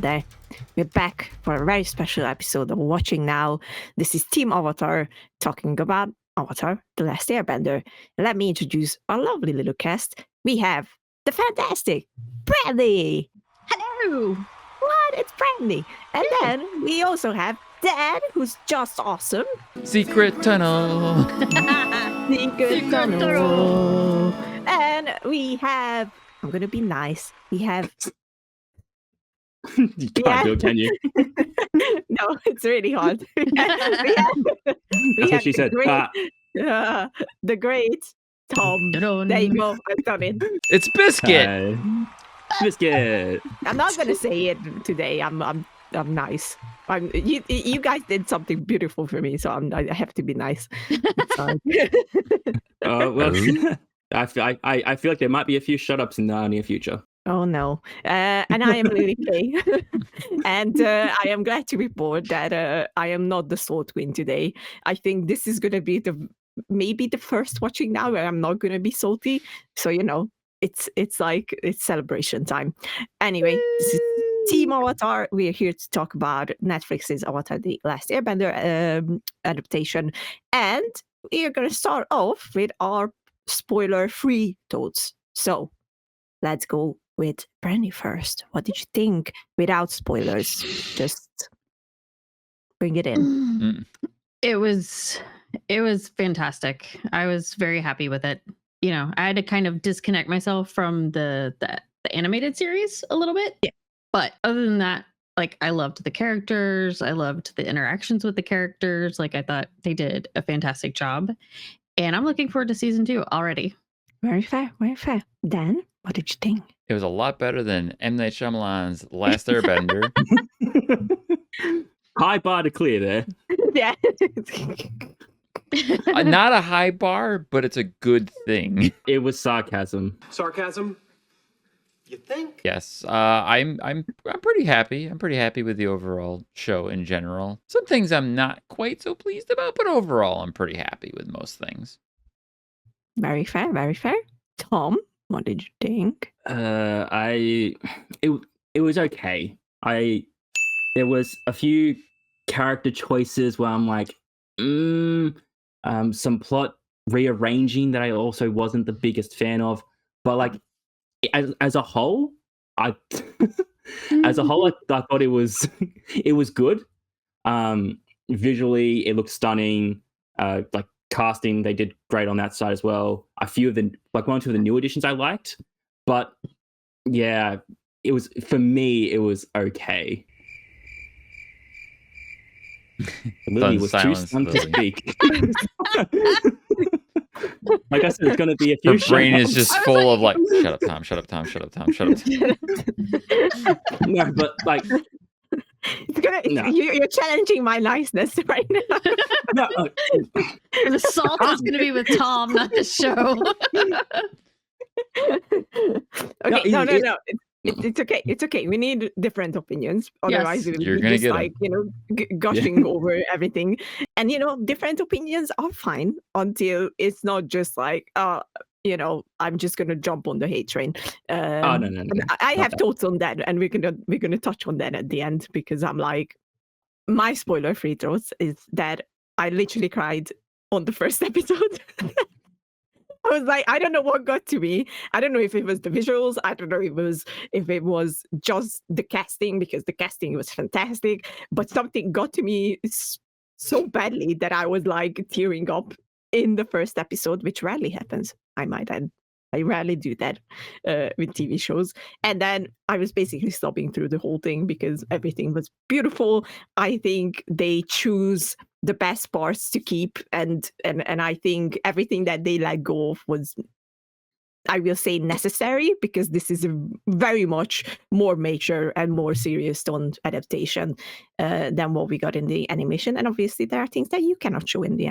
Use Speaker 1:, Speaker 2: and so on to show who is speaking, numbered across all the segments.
Speaker 1: there. We're back for a very special episode of Watching Now. This is Team Avatar talking about Avatar, The Last Airbender. Let me introduce our lovely little cast. We have the fantastic Bradley.
Speaker 2: Hello.
Speaker 1: What? It's Bradley. And then we also have Dan, who's just awesome.
Speaker 3: Secret tunnel.
Speaker 1: Secret tunnel. And we have, I'm going to be nice, we have...
Speaker 4: You can't do it, can you?
Speaker 1: No, it's really hard.
Speaker 4: That's what she said.
Speaker 1: The great Tom. There you go. I've done it.
Speaker 3: It's Biscuit.
Speaker 4: Biscuit.
Speaker 1: I'm not gonna say it today. I'm nice. You guys did something beautiful for me, so I have to be nice.
Speaker 4: Well, I feel like there might be a few shut-ups in the near future.
Speaker 1: Oh no. And I am Lily Kay. And I am glad to report that I am not the Sword Queen today. I think this is going to be maybe the first Watching Now where I'm not going to be salty. So, it's celebration time. Anyway, this is Team Avatar. We are here to talk about Netflix's Avatar, The Last Airbender adaptation. And we are going to start off with our spoiler-free thoughts. So, let's go with Brandy first. What did you think without spoilers? Just bring it in.
Speaker 2: It was fantastic. I was very happy with it. I had to kind of disconnect myself from the animated series a little bit.
Speaker 1: Yeah.
Speaker 2: But other than that, I loved the characters. I loved the interactions with the characters. I thought they did a fantastic job. And I'm looking forward to season 2 already.
Speaker 1: Very fair, very fair. Dan, what did you think?
Speaker 3: It was a lot better than M. Night Shyamalan's Last Airbender.
Speaker 4: High bar to clear there.
Speaker 1: Yeah.
Speaker 3: Not a high bar, but it's a good thing.
Speaker 4: It was sarcasm.
Speaker 5: Sarcasm? You think?
Speaker 3: Yes, I'm pretty happy. I'm pretty happy with the overall show in general. Some things I'm not quite so pleased about, but overall, I'm pretty happy with most things.
Speaker 1: Very fair, very fair. Tom, what did you think?
Speaker 4: It was okay. There was a few character choices where I'm like, some plot rearranging that I also wasn't the biggest fan of. But as a whole, I thought it was good. Visually, it looked stunning. Casting, they did great on that side as well. A few of the one or two of the new additions I liked, but yeah, it was okay. Lily was too stunned to speak. Like I said, it's going to be a few.
Speaker 3: Her brain is just full of shut up, Tom, shut up, Tom, shut up, Tom, shut up.
Speaker 4: No, but no.
Speaker 1: You're challenging my niceness right now.
Speaker 4: No,
Speaker 2: The salt is going to be with Tom, not the show.
Speaker 1: Okay, no. It's okay. It's okay. We need different opinions. Otherwise,
Speaker 2: Yes.
Speaker 3: You're
Speaker 1: we'll
Speaker 3: gonna
Speaker 1: just
Speaker 3: get
Speaker 1: gushing over everything. And different opinions are fine until it's not just I'm just gonna jump on the hate train.
Speaker 4: no.
Speaker 1: I have thoughts on that, and we're gonna touch on that at the end because I'm my spoiler-free thoughts is that I literally cried on the first episode. I was like, I don't know what got to me. I don't know if it was the visuals. I don't know if it was just the casting, because the casting was fantastic. But something got to me so badly that I was tearing up in the first episode, which rarely happens, I might add. I rarely do that with TV shows. And then I was basically sobbing through the whole thing because everything was beautiful. I think they choose the best parts to keep, and I think everything that they let go of was, I will say, necessary, because this is a very much more mature and more serious toned adaptation than what we got in the animation. And obviously there are things that you cannot show in the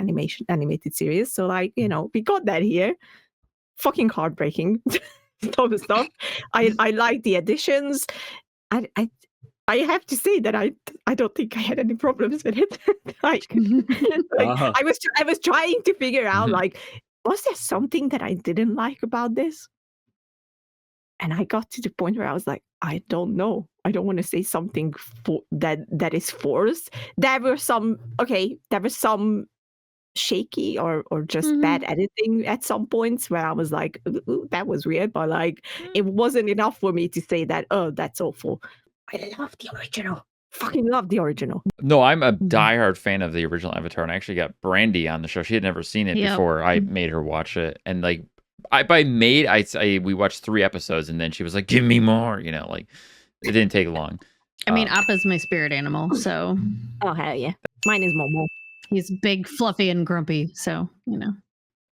Speaker 1: animated series. So we got that here. Fucking heartbreaking stuff. I like the additions. I have to say that I don't think I had any problems with it. I was trying to figure out was there something that I didn't like about this? And I got to the point where I was like, I don't know. I don't want to say something that is forced. There were some shaky or just bad editing at some points where I was like, ooh, that was weird, but like it wasn't enough for me to say that, oh, that's awful. I love the original. Fucking love the original.
Speaker 3: No, I'm a diehard fan of the original Avatar, and I actually got Brandy on the show. She had never seen it before I made her watch it, and like we watched 3 episodes, and then she was like, "Give me more," like it didn't take long.
Speaker 2: I mean, Appa's my spirit animal, so.
Speaker 1: Oh hell yeah, mine is Momo.
Speaker 2: He's big, fluffy, and grumpy, so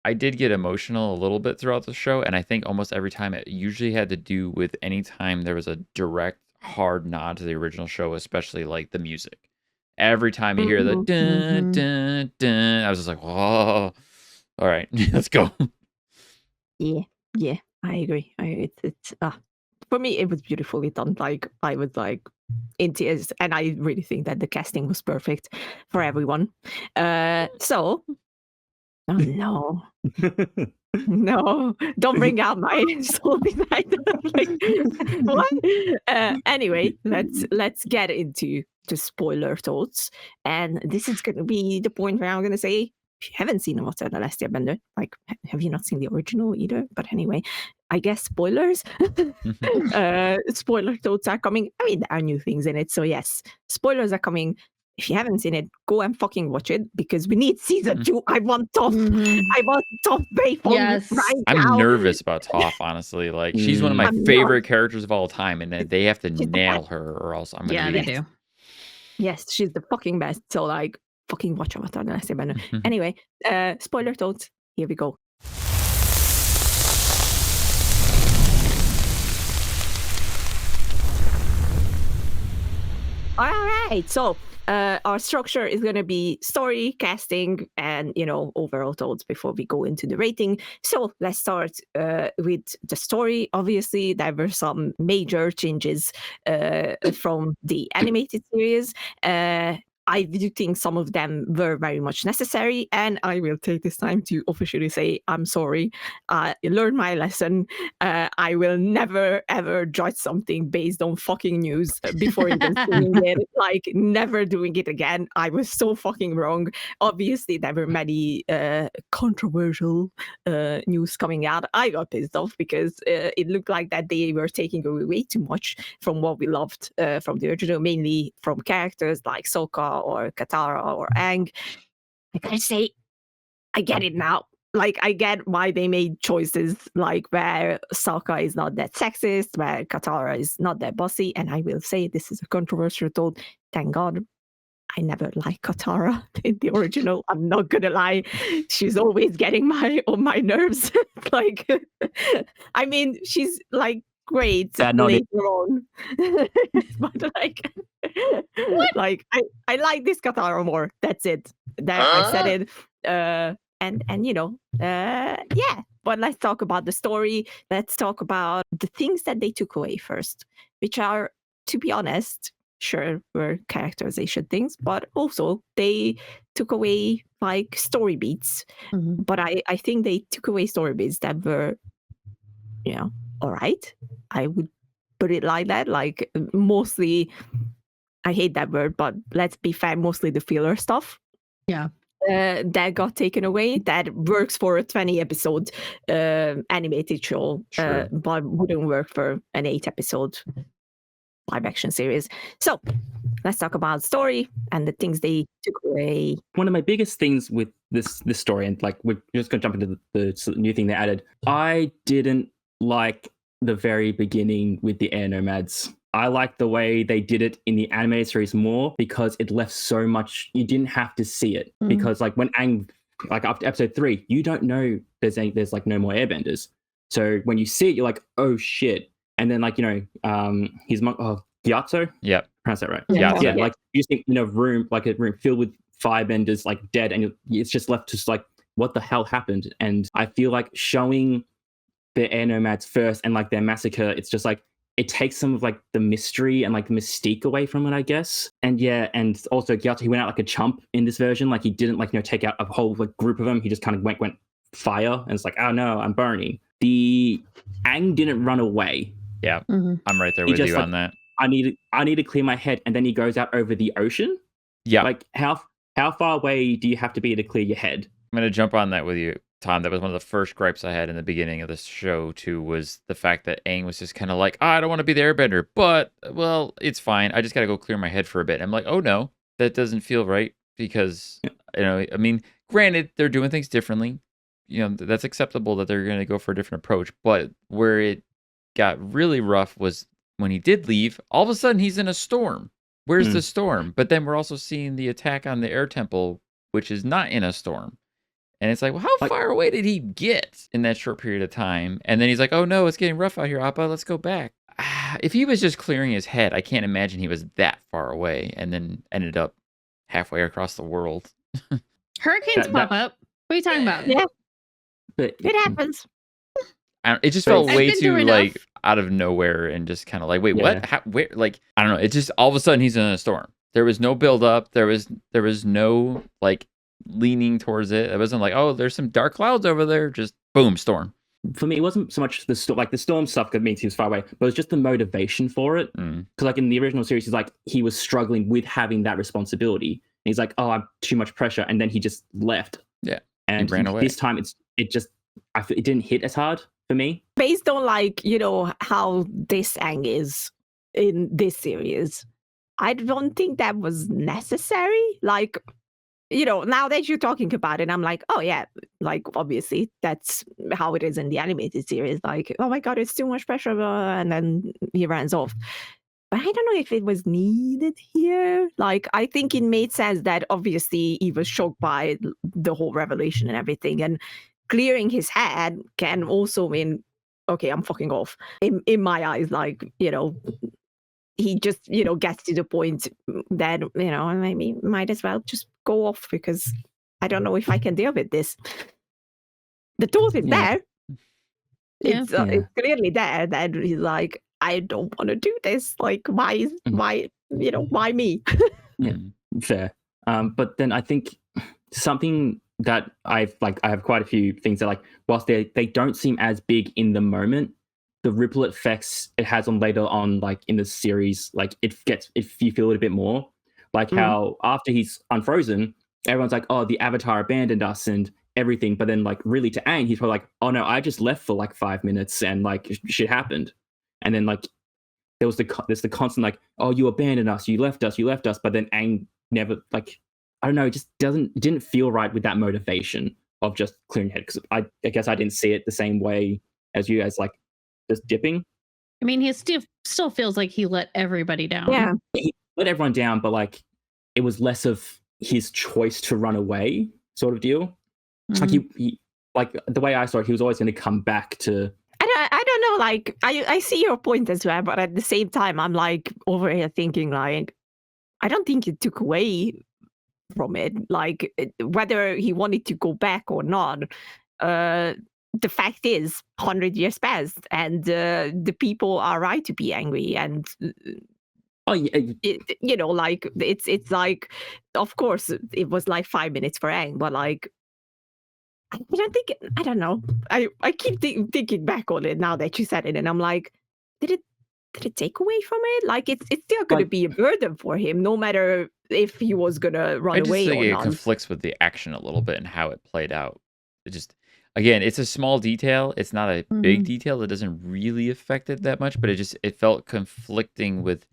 Speaker 3: I did get emotional a little bit throughout the show, and I think almost every time it usually had to do with any time there was a direct, hard nod to the original show, especially like the music. Every time you hear the dun, dun, dun, I was just like, "Whoa, all right, let's go."
Speaker 1: Yeah, I agree. It's for me, it was beautifully done. Like I was like in tears, and I really think that the casting was perfect for everyone. So, oh no. No, don't bring out my soul behind. Like, what? Anyway, let's get into the spoiler thoughts, and this is going to be the point where I'm going to say, if you haven't seen Avatar: The Last Airbender, like, have you not seen the original either? But anyway, I guess spoilers. Spoiler thoughts are coming. I mean, there are new things in it, so yes, spoilers are coming. If you haven't seen it, go and fucking watch it because we need season 2. I want Toph. I want Toph Bayfong right now.
Speaker 3: I'm nervous about Toph, honestly. Like, she's one of my favorite characters of all time, and they have to nail her, or else I'm gonna be.
Speaker 2: Yeah, they do.
Speaker 1: Yes, she's the fucking best. So like, fucking watch Avatar: The Last Airbender. Anyway, spoiler thoughts. Here we go. All right, so our structure is going to be story, casting, and overall thoughts before we go into the rating. So let's start with the story. Obviously, there were some major changes from the animated series. I do think some of them were very much necessary, and I will take this time to officially say I'm sorry. I learned my lesson. I will never ever judge something based on fucking news before even seeing it. Like, never doing it again. I was so fucking wrong. Obviously, there were many controversial news coming out. I got pissed off because it looked like that they were taking away way too much from what we loved from the original, mainly from characters like Sokka or Katara or Aang. I gotta say, I get it now. Like, I get why they made choices like where Sokka is not that sexist, where Katara is not that bossy. And I will say, this is a controversial thought. Thank God I never liked Katara in the original. I'm not gonna lie. She's always getting on my nerves. Like, I mean, she's like great later on. But like, like I like this Katara more. That's it. I said it. And yeah. But let's talk about the story. Let's talk about the things that they took away first, which are, to be honest, sure, were characterization things, but also they took away like story beats. But I think they took away story beats that were, all right. I would put it like that. Like, mostly, I hate that word, but let's be fair, mostly the filler stuff.
Speaker 2: Yeah.
Speaker 1: That got taken away. That works for a 20 episode animated show, but wouldn't work for an 8 episode live action series. So let's talk about story and the things they took away.
Speaker 4: One of my biggest things with this story, and like we're just going to jump into the new thing they added, I didn't like the very beginning with the air nomads. I like the way they did it in the animated series more because it left so much. You didn't have to see it because like when Aang, like after episode 3, you don't know there's like no more airbenders. So when you see it, you're like, oh shit. And then like, his Gyatso?
Speaker 3: Yep.
Speaker 4: Pronounce that right.
Speaker 1: Yeah.
Speaker 4: Yeah. Like you think in a room filled with firebenders like dead, and it's just left just like, what the hell happened? And I feel like showing the air nomads first and like their massacre, it's just like, it takes some of like the mystery and like the mystique away from it, I guess. And yeah, and also Gyatso, he went out like a chump in this version. Like he didn't like, take out a whole like group of them. He just kind of went fire, and it's like, oh no, I'm burning. the Aang didn't run away.
Speaker 3: Yeah,
Speaker 2: Mhm.
Speaker 3: I'm right there
Speaker 4: He
Speaker 3: with
Speaker 4: just,
Speaker 3: you
Speaker 4: like,
Speaker 3: on that.
Speaker 4: I need to clear my head, and then he goes out over the ocean.
Speaker 3: Yeah,
Speaker 4: Like how far away do you have to be to clear your head?
Speaker 3: I'm gonna jump on that with you, Tom. That was one of the first gripes I had in the beginning of this show too. Was the fact that Aang was just kind of like, I don't want to be the Airbender, but well, it's fine. I just gotta go clear my head for a bit. I'm like, oh no, that doesn't feel right because I mean, granted, they're doing things differently. That's acceptable that they're gonna go for a different approach. But where it got really rough was when he did leave. All of a sudden, he's in a storm. Where's the storm? But then we're also seeing the attack on the air temple, which is not in a storm. And it's like, well, how far away did he get in that short period of time? And then he's like, oh no, it's getting rough out here, Appa. Let's go back. If he was just clearing his head, I can't imagine he was that far away and then ended up halfway across the world.
Speaker 2: Hurricanes pop up. What are you talking about?
Speaker 1: Yeah.
Speaker 4: But
Speaker 1: It happens.
Speaker 3: It just
Speaker 4: But
Speaker 3: felt
Speaker 2: I've
Speaker 3: way
Speaker 2: been
Speaker 3: too
Speaker 2: through
Speaker 3: like
Speaker 2: enough.
Speaker 3: out of nowhere and just kind of like, wait,
Speaker 4: Yeah.
Speaker 3: what? How, where? Like, I don't know. It just all of a sudden he's in a storm. There was no build up. There was no like leaning towards it. It wasn't like, oh, there's some dark clouds over there. Just boom, storm.
Speaker 4: for me, it wasn't so much the storm stuff that means he was far away, but it was just the motivation for it. Because like in the original series, he's like he was struggling with having that responsibility. And he's like, oh, I'm too much pressure, and then he just left.
Speaker 3: Yeah,
Speaker 4: and
Speaker 3: ran away.
Speaker 4: This time, I feel it didn't hit as hard for me.
Speaker 1: Based on like how this Aang is in this series, I don't think that was necessary. Like, now that you're talking about it, I'm like, oh yeah, like obviously that's how it is in the animated series. Like, oh my god, it's too much pressure, and then he runs off. But I don't know if it was needed here. Like, I think it made sense that obviously he was shocked by the whole revelation and everything, and clearing his head can also mean, okay, I'm fucking off. In my eyes, like, he just, gets to the point that, maybe might as well just go off because I don't know if I can deal with this. The thought is there.
Speaker 2: Yeah.
Speaker 1: It's clearly there that he's like, I don't want to do this. Like, why me?
Speaker 4: Yeah, fair. But then I think something that I have quite a few things that, like, whilst they don't seem as big in the moment, the ripple effects it has on later on, like in the series, like if you feel it a bit more, like how after he's unfrozen, everyone's like, oh, the Avatar abandoned us and everything. But then like really to Aang, he's probably like, oh no, I just left for like 5 minutes and like shit happened. And then like there's the constant like, oh, you abandoned us, you left us. But then Aang never, like, I don't know, it just didn't feel right with that motivation of just clearing head. Because I guess I didn't see it the same way as you guys, like just dipping.
Speaker 2: I mean, he still feels like he let everybody down.
Speaker 1: Yeah.
Speaker 4: He let everyone down, but like it was less of his choice to run away sort of deal. Like he like the way I saw it, he was always going to come back to.
Speaker 1: I don't know, like, I see your point as well, but at the same time, I'm like over here thinking like, I don't think it took away from it. Like, whether he wanted to go back or not, the fact is 100 years passed and the people are right to be angry. And
Speaker 4: Oh yeah,
Speaker 1: like it's like, of course it was like 5 minutes for Aang, but like I don't know. I keep thinking back on it now that you said it, and I'm like, did it take away from it? Like it's still going to
Speaker 4: Like-
Speaker 1: be a burden for him, no matter if he was going to run
Speaker 3: I just
Speaker 1: away
Speaker 3: think
Speaker 1: or
Speaker 3: it
Speaker 1: not.
Speaker 3: conflicts with the action a little bit and how it played out. It just, again, it's a small detail. It's not a big detail that doesn't really affect it that much, but it felt conflicting with,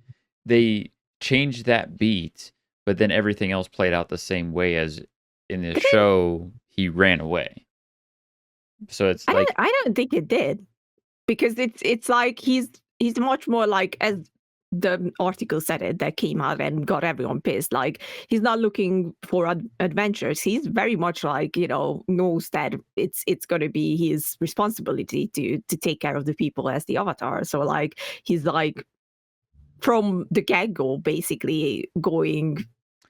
Speaker 3: they changed that beat, but then everything else played out the same way as in the show he ran away. So it's like,
Speaker 1: I don't think it did, because it's like he's much more like, as the article said it that came out and got everyone pissed. Like, he's not looking for adventures. He's very much like, knows that it's going to be his responsibility to take care of the people as the Avatar. So like he's like from the get-go basically going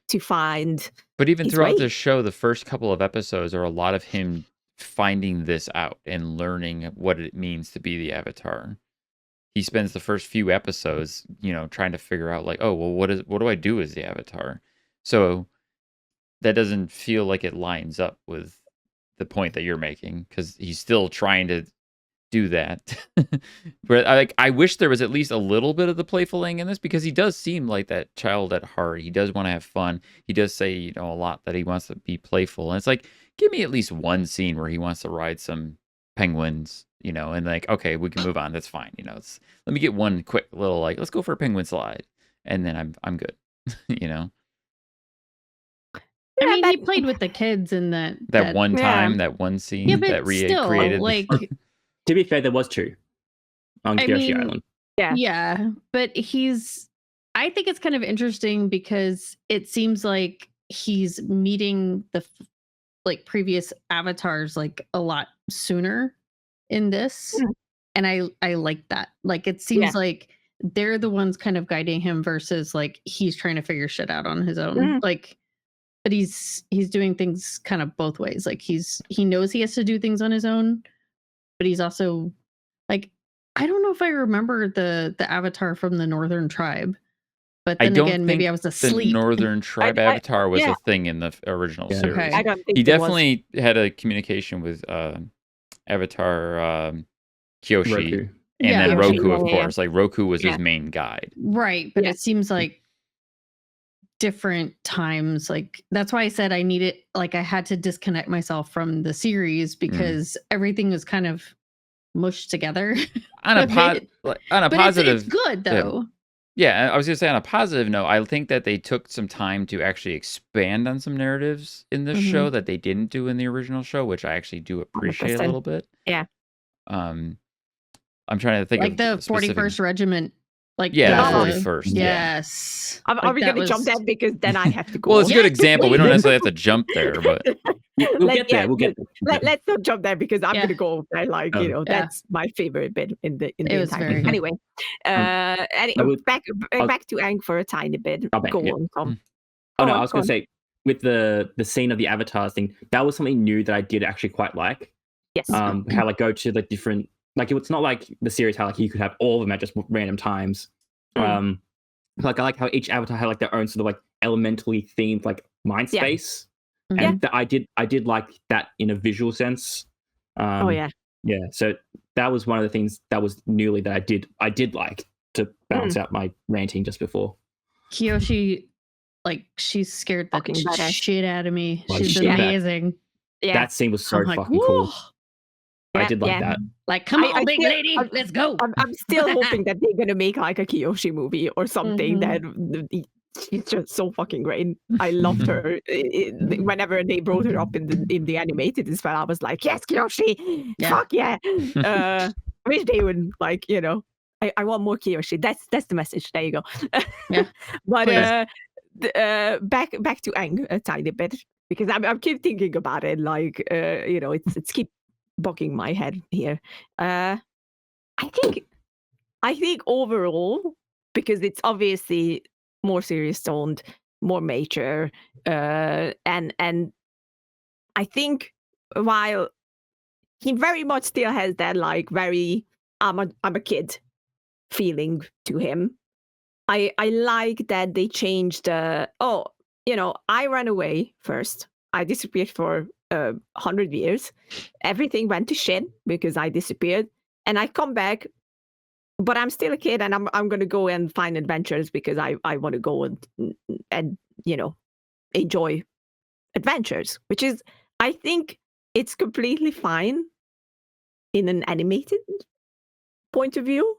Speaker 1: to find.
Speaker 3: but even
Speaker 1: his
Speaker 3: throughout
Speaker 1: way.
Speaker 3: the show, the first couple of episodes are a lot of him finding this out and learning what it means to be the Avatar. He spends the first few episodes, trying to figure out like, oh, well, what do I do as the Avatar? So that doesn't feel like it lines up with the point that you're making, because he's still trying to do that. But I wish there was at least a little bit of the playfuling in this, because he does seem like that child at heart. He does want to have fun. He does say, a lot that he wants to be playful. And it's like, give me at least one scene where he wants to ride some penguins, and like, okay, we can move on. That's fine. Let me get one quick little, like, let's go for a penguin slide. And then I'm good.
Speaker 2: I mean, he played with the kids in that
Speaker 3: one time,
Speaker 1: Yeah.
Speaker 3: that one scene
Speaker 2: Yeah, but
Speaker 3: that
Speaker 2: still,
Speaker 3: recreated.
Speaker 2: like,
Speaker 4: To be fair, there was 2 on
Speaker 2: I
Speaker 4: Kyoshi
Speaker 2: mean,
Speaker 4: Island.
Speaker 2: yeah, but I think it's kind of interesting because it seems like he's meeting the like previous avatars like a lot sooner in this,
Speaker 1: Mm.
Speaker 2: and I like that. Like, it seems
Speaker 1: Yeah.
Speaker 2: like they're the ones kind of guiding him versus like he's trying to figure shit out on his own.
Speaker 1: Mm.
Speaker 2: Like, but he's doing things kind of both ways. Like, he knows he has to do things on his own, but he's also like, I don't know if I remember the avatar from the Northern Tribe, but
Speaker 3: I
Speaker 2: then
Speaker 3: don't
Speaker 2: again, maybe
Speaker 3: think
Speaker 2: I was
Speaker 3: the
Speaker 2: asleep.
Speaker 3: Northern Tribe
Speaker 1: I-
Speaker 3: avatar was
Speaker 1: yeah.
Speaker 3: a thing in the original
Speaker 4: Yeah.
Speaker 3: series.
Speaker 2: Okay.
Speaker 1: I don't think
Speaker 3: He
Speaker 1: it was.
Speaker 3: definitely had a communication with Avatar Kyoshi,
Speaker 4: Roku.
Speaker 3: and
Speaker 2: Yeah.
Speaker 3: then
Speaker 1: Kyoshi,
Speaker 3: Roku, of
Speaker 1: yeah, yeah.
Speaker 3: course. Like, Roku was
Speaker 1: Yeah.
Speaker 3: his main guide.
Speaker 2: Right, but
Speaker 1: Yeah.
Speaker 2: it seems like different times. Like, that's why I said I needed, like, I had to disconnect myself from the series because everything was kind of mushed together.
Speaker 3: On a
Speaker 2: But
Speaker 3: positive,
Speaker 2: it's good though.
Speaker 3: yeah, I was gonna say, on a positive note, I think that they took some time to actually expand on some narratives in this
Speaker 2: Mhm.
Speaker 3: show that they didn't do in the original show, which I actually do appreciate a
Speaker 1: 100%.
Speaker 3: little bit.
Speaker 1: Yeah.
Speaker 3: I'm trying to think
Speaker 2: Like
Speaker 3: of
Speaker 2: the
Speaker 3: specific-
Speaker 2: 41st Regiment. Like
Speaker 3: Yeah,
Speaker 1: the
Speaker 3: 41st, yeah.
Speaker 2: Yes.
Speaker 1: Are
Speaker 2: Like,
Speaker 1: we
Speaker 2: that
Speaker 1: going to jump
Speaker 2: was-
Speaker 1: that because then I have to go?
Speaker 3: Well, it's a good
Speaker 2: Yes,
Speaker 3: example. We don't
Speaker 2: please.
Speaker 3: necessarily have to jump there, but
Speaker 4: We'll get there. We'll get there.
Speaker 1: Let's not jump there because I'm
Speaker 2: Yeah.
Speaker 1: going to go there. Like,
Speaker 4: Oh.
Speaker 2: Yeah.
Speaker 1: that's my favorite bit in the
Speaker 2: It was
Speaker 1: entire
Speaker 2: very
Speaker 1: thing.
Speaker 2: good.
Speaker 1: Anyway,
Speaker 4: I would-
Speaker 1: back to Aang for a tiny bit.
Speaker 4: Okay,
Speaker 1: Go
Speaker 4: yeah.
Speaker 1: on, Tom.
Speaker 4: Oh
Speaker 1: Go
Speaker 4: no,
Speaker 1: on,
Speaker 4: I was
Speaker 1: go
Speaker 4: going to
Speaker 1: on.
Speaker 4: say, with the scene of the avatars thing, that was something new that I did actually quite like.
Speaker 1: Yes.
Speaker 4: How like go to the different, like, it's not like the series how like you could have all of them at just random times. Like, I like how each avatar had like their own sort of like elementally themed like mind
Speaker 1: Yeah.
Speaker 4: space,
Speaker 2: Mhm.
Speaker 4: and I did like that in a visual sense.
Speaker 1: Oh yeah.
Speaker 4: Yeah, so that was one of the things that was newly that I did like to balance out my ranting just before.
Speaker 2: Kyoshi, like, she scared the
Speaker 1: Fucking badass.
Speaker 2: shit out of me.
Speaker 4: Like,
Speaker 2: She's
Speaker 4: shit.
Speaker 2: amazing.
Speaker 1: Yeah.
Speaker 4: That scene was so
Speaker 2: I'm like,
Speaker 4: fucking cool.
Speaker 2: "Whoa."
Speaker 4: I
Speaker 1: Yeah,
Speaker 4: did like
Speaker 1: yeah.
Speaker 4: that.
Speaker 2: Like, come
Speaker 1: I
Speaker 2: on, big
Speaker 1: still-
Speaker 2: lady,
Speaker 1: I'm-
Speaker 2: let's go.
Speaker 1: I'm still hoping that they're gonna make like a Kyoshi movie or something that she's just so fucking great. I loved her. Whenever they brought her up in the animated as well, I was like, yes, Kyoshi,
Speaker 2: Yeah.
Speaker 1: fuck yeah. Wish they would like, I want more Kyoshi. That's the message. There you go.
Speaker 2: Yeah,
Speaker 1: But
Speaker 2: please.
Speaker 1: back to Aang a tiny bit because I'm keep thinking about it. Like it's keep bugging my head here. I think overall, because it's obviously more serious toned, more mature, and I think while he very much still has that like very I'm a kid feeling to him. I like that they changed I ran away first. I disappeared for 100 years. Everything went to shit because I disappeared, and I come back, but I'm still a kid, and I'm gonna go and find adventures because I want to go and enjoy adventures, which is I think it's completely fine in an animated point of view,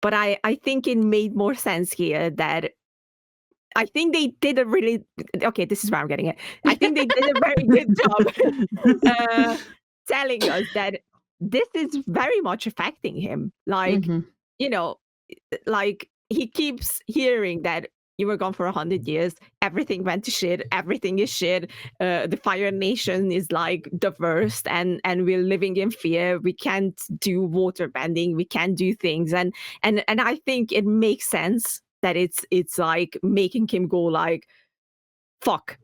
Speaker 1: but I think it made more sense here that I think they did a really okay. This is where I'm getting it. I think they did a very good job telling us that this is very much affecting him. Like
Speaker 2: Mhm.
Speaker 1: like he keeps hearing that you were gone for 100 years. Everything went to shit. Everything is shit. The Fire Nation is like the worst, and we're living in fear. We can't do water bending. We can't do things, and I think it makes sense that it's like making him go like, fuck.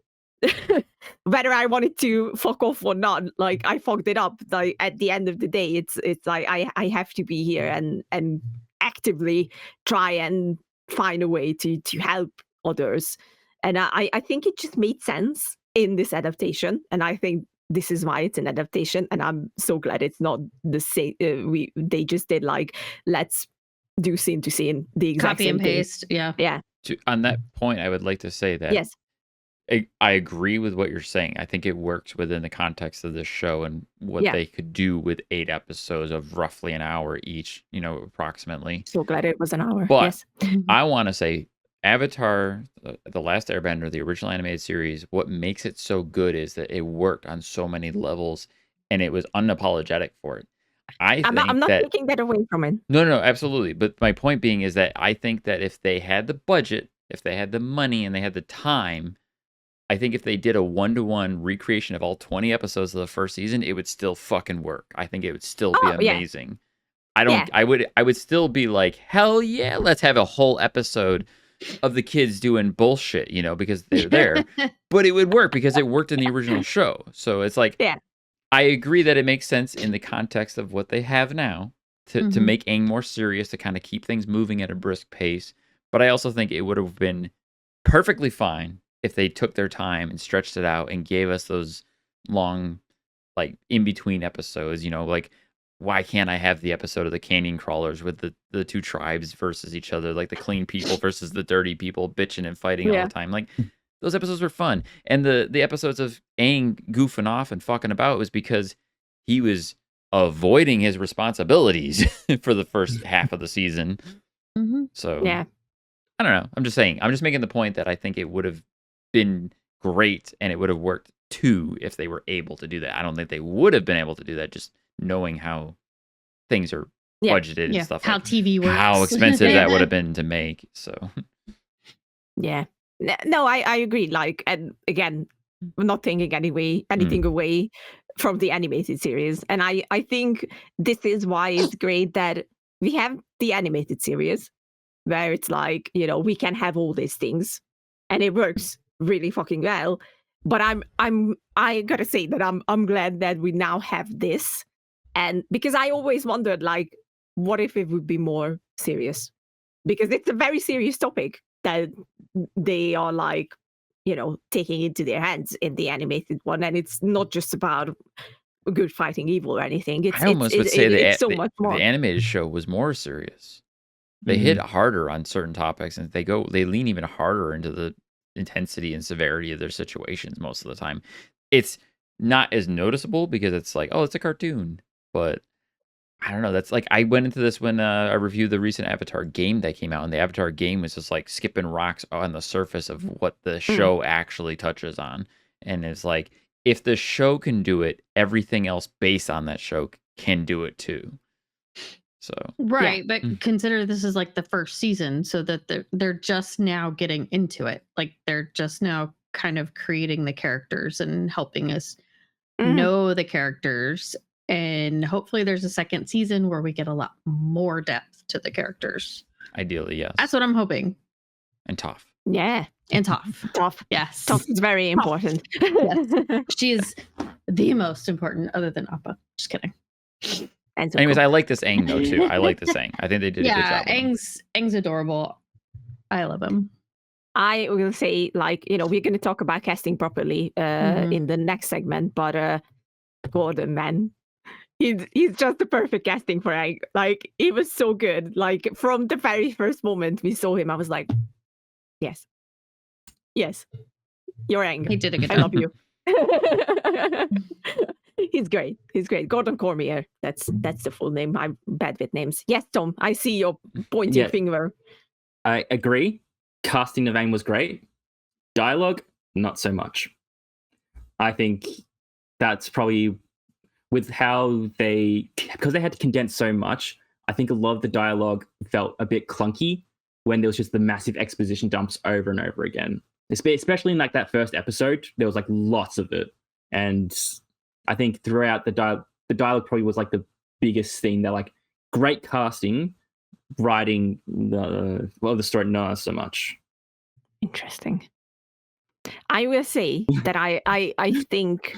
Speaker 1: Whether I wanted to fuck off or not, like I fucked it up. Like at the end of the day, it's like I have to be here and actively try and find a way to help others. And I think it just made sense in this adaptation. And I think this is why it's an adaptation, and I'm so glad it's not the same. They just did like, let's do scene to scene the exact
Speaker 2: Copy
Speaker 1: same
Speaker 2: and
Speaker 1: thing.
Speaker 2: paste. Yeah.
Speaker 1: Yeah.
Speaker 3: On that point, I would like to say that
Speaker 1: Yes.
Speaker 3: I agree with what you're saying. I think it works within the context of this show and what
Speaker 1: Yeah.
Speaker 3: they could do with 8 episodes of roughly an hour each, approximately.
Speaker 1: So glad it was an hour.
Speaker 3: But
Speaker 1: Yes.
Speaker 3: I want to say Avatar, The Last Airbender, the original animated series, what makes it so good is that it worked on so many levels and it was unapologetic for it.
Speaker 1: I'm not taking that away from it.
Speaker 3: No, absolutely. But my point being is that I think that if they had the budget, if they had the money and they had the time, I think if they did a 1-to-1 recreation of all 20 episodes of the first season, it would still fucking work. I think it would still be amazing.
Speaker 1: Yeah.
Speaker 3: I would still be like, hell yeah, let's have a whole episode of the kids doing bullshit, because they're there. But it would work because it worked in the original show. So it's like,
Speaker 1: Yeah.
Speaker 3: I agree that it makes sense in the context of what they have now to make Aang more serious, to kind of keep things moving at a brisk pace. But I also think it would have been perfectly fine if they took their time and stretched it out and gave us those long, like, in-between episodes, like, why can't I have the episode of the canyon crawlers with the two tribes versus each other, like the clean people versus the dirty people bitching and fighting all the time? Like, those episodes were fun. And the episodes of Aang goofing off and fucking about was because he was avoiding his responsibilities for the first half of the season. So,
Speaker 1: Yeah.
Speaker 3: I don't know. I'm just saying. I'm just making the point that I think it would have been great and it would have worked too if they were able to do that. I don't think they would have been able to do that, just knowing how things are budgeted and stuff.
Speaker 2: How
Speaker 3: like
Speaker 2: TV works.
Speaker 3: how expensive that would have been to make. So
Speaker 1: Yeah. No, I agree. Like, and again, I'm not taking anything away from the animated series. And I think this is why it's great that we have the animated series where it's like, we can have all these things and it works really fucking well. But I gotta say that I'm glad that we now have this. And because I always wondered, like, what if it would be more serious? Because it's a very serious topic that they are like, taking into their hands in the animated one. And it's not just about good fighting evil or anything.
Speaker 3: I almost would say
Speaker 1: it's so much more.
Speaker 3: The animated show was more serious. They hit harder on certain topics and they lean even harder into the intensity and severity of their situations most of the time. It's not as noticeable because it's like, oh, it's a cartoon. But I don't know. That's like, I went into this when I reviewed the recent Avatar game that came out, and the Avatar game was just like skipping rocks on the surface of what the show actually touches on. And it's like, if the show can do it, everything else based on that show can do it too. So
Speaker 2: right, but consider this is like the first season, so that they're just now getting into it. Like, they're just now kind of creating the characters and helping us know the characters. And hopefully there's a second season where we get a lot more depth to the characters.
Speaker 3: Ideally, yes.
Speaker 2: That's what I'm hoping.
Speaker 3: And Toph.
Speaker 1: Yeah.
Speaker 2: And Toph.
Speaker 1: Toph.
Speaker 2: Yes.
Speaker 1: Toph is very important.
Speaker 2: Yes. She is the most important, other than Appa. Just kidding.
Speaker 1: And
Speaker 3: anyways, I like this Aang though too. I like this Aang. I think they did a good job.
Speaker 2: Aang's adorable. I love him.
Speaker 1: I will say, like, we're going to talk about casting properly in the next segment, but Gordon, man, he's just the perfect casting for Aang. Like, he was so good. Like, from the very first moment we saw him, I was like, yes, you're Aang.
Speaker 2: He did a good job.
Speaker 1: I love you. He's great. Gordon Cormier. That's the full name. I'm bad with names. Yes, Tom, I see your pointing finger.
Speaker 4: I agree. Casting of Aang was great. Dialogue, not so much. I think that's probably with how because they had to condense so much, I think a lot of the dialogue felt a bit clunky when there was just the massive exposition dumps over and over again. Especially in like that first episode, there was like lots of it. And I think throughout the dialogue probably was like the biggest thing. That like great casting, writing the story not so much.
Speaker 1: Interesting. I will say that I think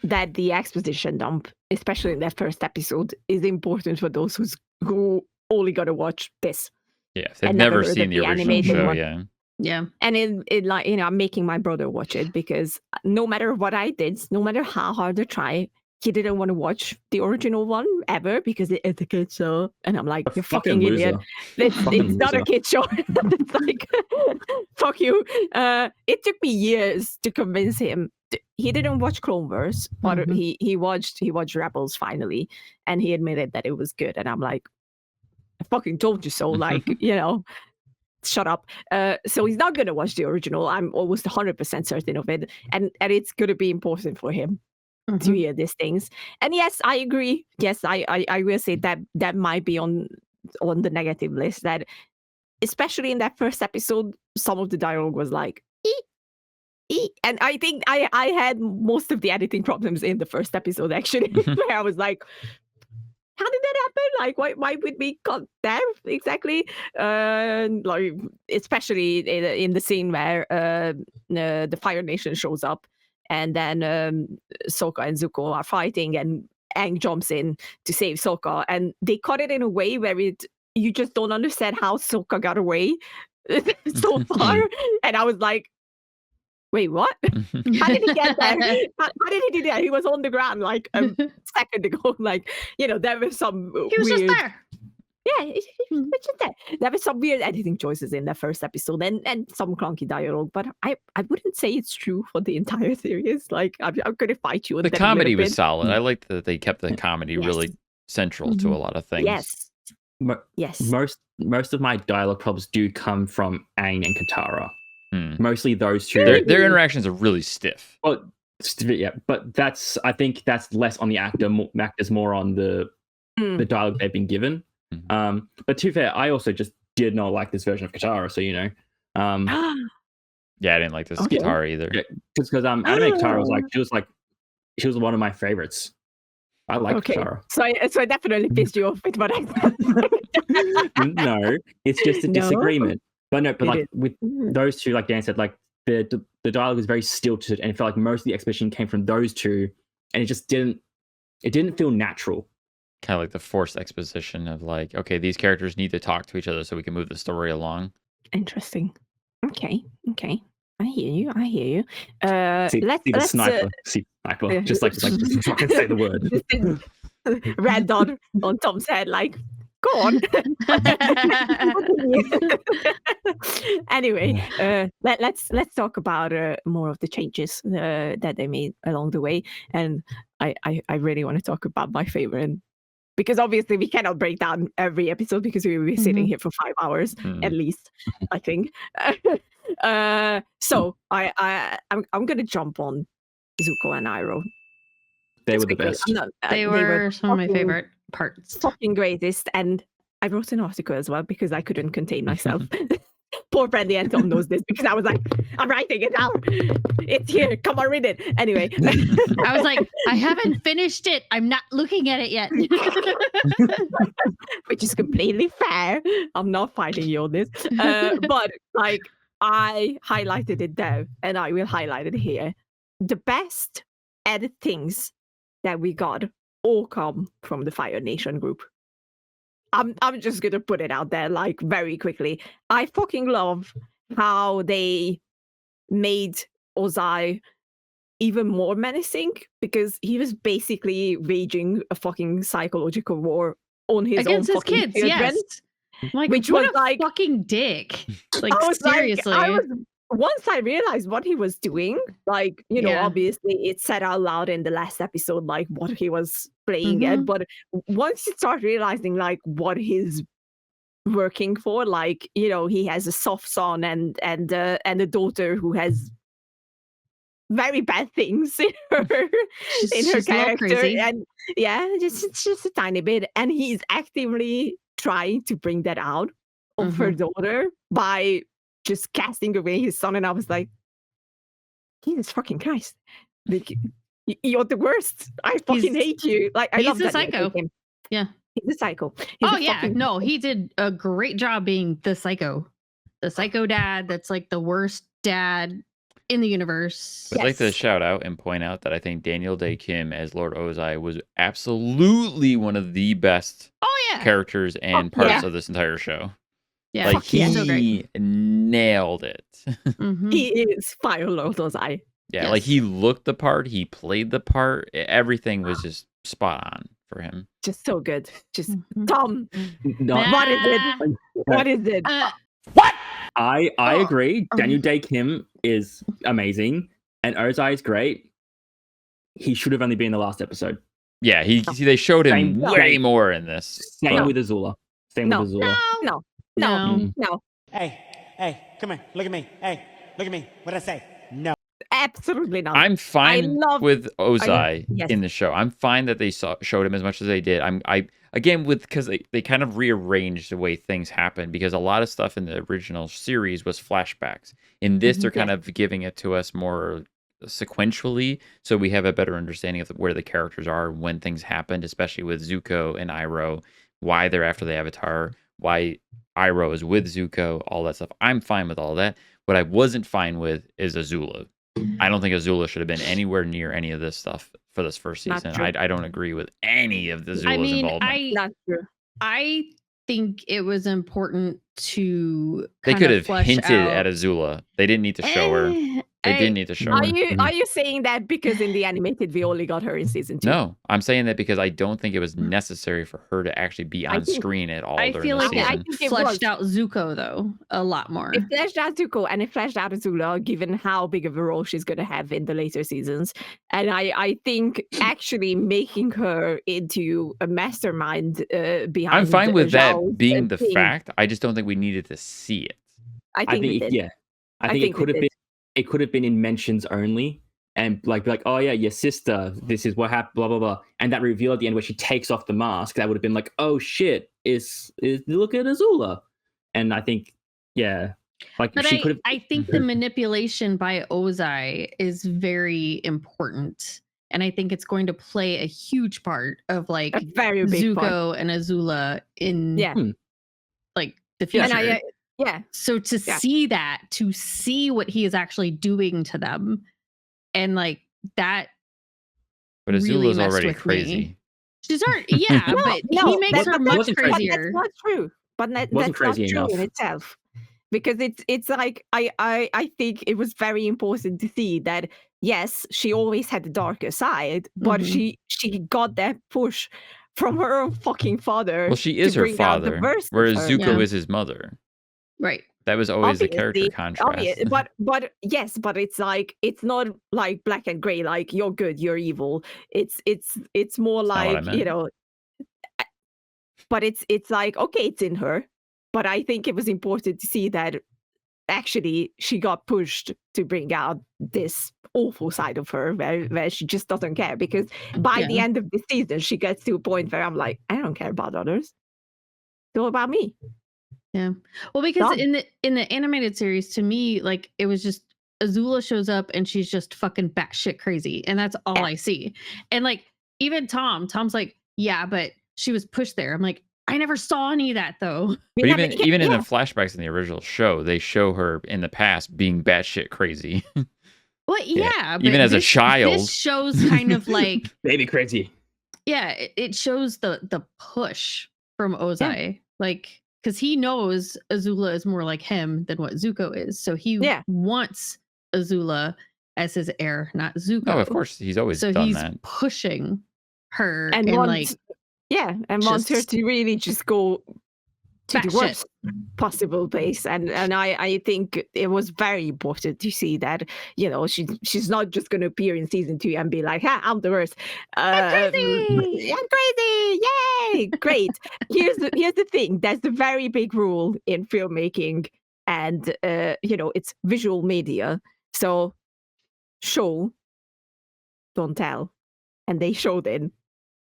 Speaker 1: that the exposition dump, especially in that first episode, is important for those who only got to watch this.
Speaker 3: Yeah, they've never seen the original show,
Speaker 2: Yeah.
Speaker 1: And it like, you know, I'm making my brother watch it because no matter what I did, no matter how hard I try, he didn't want to watch the original one ever because it's a kid show. And I'm like,
Speaker 4: A
Speaker 1: you
Speaker 4: fucking
Speaker 1: fucking idiot.
Speaker 4: loser.
Speaker 1: It's
Speaker 4: Fucking
Speaker 1: not a
Speaker 4: loser.
Speaker 1: kid show. It's like, fuck you. It took me years to convince him. He didn't watch Clone Wars, but
Speaker 2: Mhm.
Speaker 1: he watched Rebels finally, and he admitted that it was good. And I'm like, I fucking told you so. Like, you know, shut up. So he's not going to watch the original. I'm almost 100% certain of it. And it's going to be important for him to
Speaker 2: Mhm.
Speaker 1: hear these things. And yes, I agree. Yes, I will say that that might be on the negative list. That especially in that first episode, some of the dialogue was like, and I think I had most of the editing problems in the first episode actually, where I was like, how did that happen? Like, why would we cut them exactly? Like, especially in the scene where the Fire Nation shows up, and then Sokka and Zuko are fighting, and Aang jumps in to save Sokka, and they cut it in a way where you just don't understand how Sokka got away so far, and I was like, wait, what? How did he get there? How did he do that? He was on the ground like a second ago. Like, you know, there was some
Speaker 2: He was
Speaker 1: weird.
Speaker 2: just there.
Speaker 1: Yeah, he was just there. There were some weird editing choices in the first episode, and some clunky dialogue. But I wouldn't say it's true for the entire series. Like, I'm going to fight you on
Speaker 3: The
Speaker 1: that a little
Speaker 3: comedy was
Speaker 1: bit.
Speaker 3: solid. I liked that they kept the comedy
Speaker 1: Yes.
Speaker 3: really central to a lot of things.
Speaker 1: Yes, yes.
Speaker 4: Most of my dialogue problems do come from Aang and Katara.
Speaker 3: Hmm.
Speaker 4: Mostly those two.
Speaker 3: Their interactions are really stiff.
Speaker 4: But yeah, but I think that's less on the actors, more on the dialogue they've been given.
Speaker 3: Mhm.
Speaker 4: But to be fair, I also just did not like this version of Katara, so you know.
Speaker 3: Yeah, I didn't like this
Speaker 1: Okay.
Speaker 3: guitar either.
Speaker 4: Because anime Katara she was one of my favorites. I like
Speaker 1: Okay,
Speaker 4: Katara.
Speaker 1: so I definitely pissed you off with what I said.
Speaker 4: No, it's just a
Speaker 1: No?
Speaker 4: disagreement. But
Speaker 1: It
Speaker 4: like
Speaker 1: is.
Speaker 4: with those two, like Dan said, like the dialogue was very stilted, and it felt like most of the exposition came from those two, and it just didn't feel natural.
Speaker 3: Kind of like the forced exposition of like, okay, these characters need to talk to each other so we can move the story along.
Speaker 1: Interesting. Okay. I hear you.
Speaker 4: See the sniper. See the sniper. Just fucking say the word.
Speaker 1: Red dot on Tom's head, like, go on. Anyway, let's talk about more of the changes that they made along the way, and I really want to talk about my favorite, because obviously we cannot break down every episode because we will be sitting here for 5 hours at least, I think. So I'm gonna jump on Zuko and Iroh.
Speaker 4: They were the best.
Speaker 2: They were some of my favorite parts.
Speaker 1: Fucking greatest, and I wrote an article as well because I couldn't contain myself. Poor Brandy and Tom knows this because I was like, I'm writing it down. It's here. Come on, read it. Anyway.
Speaker 2: I was like, I haven't finished it. I'm not looking at it yet.
Speaker 1: Which is completely fair. I'm not fighting you on this. But like, I highlighted it there, and I will highlight it here. The best added things that we got all come from the Fire Nation group. I'm just gonna put it out there, like, very quickly. I fucking love how they made Ozai even more menacing, because he was basically waging a fucking psychological war on his
Speaker 2: Against
Speaker 1: own
Speaker 2: his
Speaker 1: fucking
Speaker 2: kids,
Speaker 1: children.
Speaker 2: yes. Like,
Speaker 1: Which
Speaker 2: what
Speaker 1: was
Speaker 2: a
Speaker 1: like-
Speaker 2: fucking dick. Like,
Speaker 1: I was
Speaker 2: seriously.
Speaker 1: once I realized what he was doing, like, you know,
Speaker 2: Yeah.
Speaker 1: obviously it said out loud in the last episode, like, what he was playing at, but once you start realizing, like, what he's working for, like, you know, he has a soft son and a daughter who has very bad things in her
Speaker 2: She's
Speaker 1: in her
Speaker 2: a little
Speaker 1: character,
Speaker 2: crazy.
Speaker 1: and yeah, just a tiny bit, and he's actively trying to bring that out of her daughter by just casting away his son. And I was like, Jesus fucking Christ, like, you're the worst. I fucking hate you. Like, I
Speaker 2: he's
Speaker 1: love
Speaker 2: a
Speaker 1: that you
Speaker 2: psycho.
Speaker 1: hate him.
Speaker 2: Yeah.
Speaker 1: He's a psycho. He's
Speaker 2: Oh
Speaker 1: a
Speaker 2: yeah,
Speaker 1: fucking-
Speaker 2: no, he did a great job being the psycho dad. That's like the worst dad in the universe.
Speaker 3: I'd like to
Speaker 1: Yes.
Speaker 3: shout out and point out that I think Daniel Day Kim as Lord Ozai was absolutely one of the best
Speaker 2: Oh yeah,
Speaker 3: characters and parts
Speaker 1: yeah.
Speaker 3: of this entire show.
Speaker 2: Yeah,
Speaker 3: Like
Speaker 2: he's so great.
Speaker 3: he nailed it.
Speaker 2: Mhm.
Speaker 1: He is Fire Lord Ozai.
Speaker 3: Yeah, like
Speaker 2: Yes.
Speaker 3: he looked the part, he played the part. Everything was just spot on for him.
Speaker 1: Just so good. Just
Speaker 2: Mhm.
Speaker 1: Tom.
Speaker 4: Not,
Speaker 1: What is it?
Speaker 2: Ah,
Speaker 1: What is it?
Speaker 4: I
Speaker 2: Oh,
Speaker 4: agree. Daniel Day Kim is amazing, and Ozai is great. He should have only been in the last episode.
Speaker 3: Yeah, they showed him
Speaker 4: Same-
Speaker 3: way
Speaker 4: same-
Speaker 3: more in this.
Speaker 4: Same
Speaker 3: but-
Speaker 4: with Azula. Same
Speaker 1: No.
Speaker 4: with Azula.
Speaker 1: No.
Speaker 2: no.
Speaker 4: Mm.
Speaker 1: No.
Speaker 5: Hey, come here. Look at me. Hey, look at me. What did I say? No.
Speaker 1: Absolutely not.
Speaker 3: I'm fine
Speaker 1: love-
Speaker 3: with Ozai
Speaker 1: yes.
Speaker 3: in the show. I'm fine that they showed him as much as they did. Because they kind of rearranged the way things happen, because a lot of stuff in the original series was flashbacks. In this, they're kind of giving it to us more sequentially, so we have a better understanding of where the characters are when things happened, especially with Zuko and Iroh, why they're after the Avatar, why Iroh is with Zuko, all that stuff. I'm fine with all that. What I wasn't fine with is Azula. I don't think Azula should have been anywhere near any of this stuff for this first
Speaker 1: Not
Speaker 3: season.
Speaker 1: true.
Speaker 3: I don't agree with any of the Azula's
Speaker 2: I mean,
Speaker 3: involvement.
Speaker 1: Not true.
Speaker 2: I think it was important to
Speaker 3: They
Speaker 2: kind
Speaker 3: could
Speaker 2: of
Speaker 3: have
Speaker 2: flesh
Speaker 3: hinted
Speaker 2: out.
Speaker 3: at Azula. They didn't need to show her. They didn't need to show her.
Speaker 1: Are you saying that because in the animated we only got her in season 2?
Speaker 3: No, I'm saying that because I don't think it was necessary for her to actually be
Speaker 1: I
Speaker 3: on
Speaker 1: think-
Speaker 3: screen at all
Speaker 2: I
Speaker 3: during
Speaker 2: feel
Speaker 3: the
Speaker 2: like
Speaker 3: season.
Speaker 1: I
Speaker 2: it
Speaker 1: think it
Speaker 2: fleshed
Speaker 1: was.
Speaker 2: out Zuko though a lot more.
Speaker 1: It fleshed out Zuko and it fleshed out Azula, given how big of a role she's going to have in the later seasons. And I think actually making her into a mastermind behind.
Speaker 3: I'm fine with
Speaker 1: Zhao's,
Speaker 3: that being the
Speaker 1: thing,
Speaker 3: fact. I just don't think we needed to see it.
Speaker 1: I
Speaker 4: I
Speaker 1: think we
Speaker 4: think
Speaker 1: did.
Speaker 4: yeah. I
Speaker 1: I
Speaker 4: think
Speaker 1: think
Speaker 4: it could
Speaker 1: we
Speaker 4: have
Speaker 1: did.
Speaker 4: been. It could have been in mentions only, and be like, oh yeah, your sister. This is what happened. Blah blah blah. And that reveal at the end where she takes off the mask, that would have been like, oh shit, is look at Azula. And I think yeah, like
Speaker 2: But
Speaker 4: she could have.
Speaker 2: I think the manipulation by Ozai is very important. And I think it's going to play a huge part of like
Speaker 1: A very big part.
Speaker 2: Zuko and Azula in
Speaker 1: Yeah.
Speaker 2: like the
Speaker 4: Yeah.
Speaker 2: future.
Speaker 1: And yeah.
Speaker 2: So to
Speaker 1: Yeah.
Speaker 2: see that, to see what he is actually doing to them, and like that,
Speaker 3: But
Speaker 2: really
Speaker 3: Azula's
Speaker 2: messed
Speaker 3: already
Speaker 2: with me.
Speaker 3: crazy.
Speaker 2: she's already yeah, but he makes her much
Speaker 4: wasn't crazy.
Speaker 2: crazier.
Speaker 1: That's not true. But
Speaker 4: Wasn't
Speaker 1: that's not
Speaker 4: crazy
Speaker 1: true in
Speaker 4: enough.
Speaker 1: itself. Because it's like I think it was very important to see that yes, she always had the darker side, but
Speaker 2: Mhm.
Speaker 1: she got that push from her own fucking father.
Speaker 3: Well, she
Speaker 1: to
Speaker 3: is her
Speaker 1: bring out the
Speaker 3: father,
Speaker 1: worst of
Speaker 3: whereas
Speaker 1: her.
Speaker 3: Zuko
Speaker 2: Yeah.
Speaker 3: is his mother.
Speaker 2: Right.
Speaker 3: That was always the character
Speaker 1: Obviously,
Speaker 3: contrast.
Speaker 1: but yes, but it's like it's not like black and gray, like you're good, you're evil. It's more
Speaker 3: That's not what I
Speaker 1: like, you
Speaker 3: meant.
Speaker 1: know, but it's like, okay, it's in her. But I think it was important to see that actually she got pushed to bring out this awful side of her where she just doesn't care, because by the
Speaker 2: Yeah.
Speaker 1: end of the season she gets to a point where I'm like, I don't care about others. It's all about me.
Speaker 2: Yeah. Well, because
Speaker 1: Done.
Speaker 2: in the animated series, to me, like it was just Azula shows up and she's just fucking batshit crazy, and that's all
Speaker 1: Yeah.
Speaker 2: I see. And like even Tom's like, yeah, but she was pushed there. I'm like, I never saw any of that though.
Speaker 1: We
Speaker 3: But
Speaker 1: never-
Speaker 3: even in
Speaker 1: yeah.
Speaker 3: the flashbacks in the original show, they show her in the past being batshit crazy.
Speaker 2: Well, yeah,
Speaker 3: Even
Speaker 2: but
Speaker 3: as a
Speaker 2: this
Speaker 3: child.
Speaker 2: shows kind of like
Speaker 4: Baby crazy.
Speaker 2: yeah, it shows the push from Ozai, like because he knows Azula is more like him than what Zuko is, so he
Speaker 1: Yeah.
Speaker 2: wants Azula as his heir, not Zuko.
Speaker 3: Oh, of course, he's always
Speaker 2: So
Speaker 3: done
Speaker 2: he's
Speaker 3: that.
Speaker 2: pushing her
Speaker 1: and
Speaker 2: and
Speaker 1: wants,
Speaker 2: like
Speaker 1: and wants her
Speaker 2: just
Speaker 1: to really just go to the
Speaker 2: batshit.
Speaker 1: worst possible place. And I think it was very important to see that, you know, she's not just going to appear in season 2 and be like, I'm the worst.
Speaker 2: I'm crazy!
Speaker 1: I'm crazy! Yay! Great. Here's the thing. There's a very big rule in filmmaking, and you know, it's visual media. So show, don't tell. And they showed it.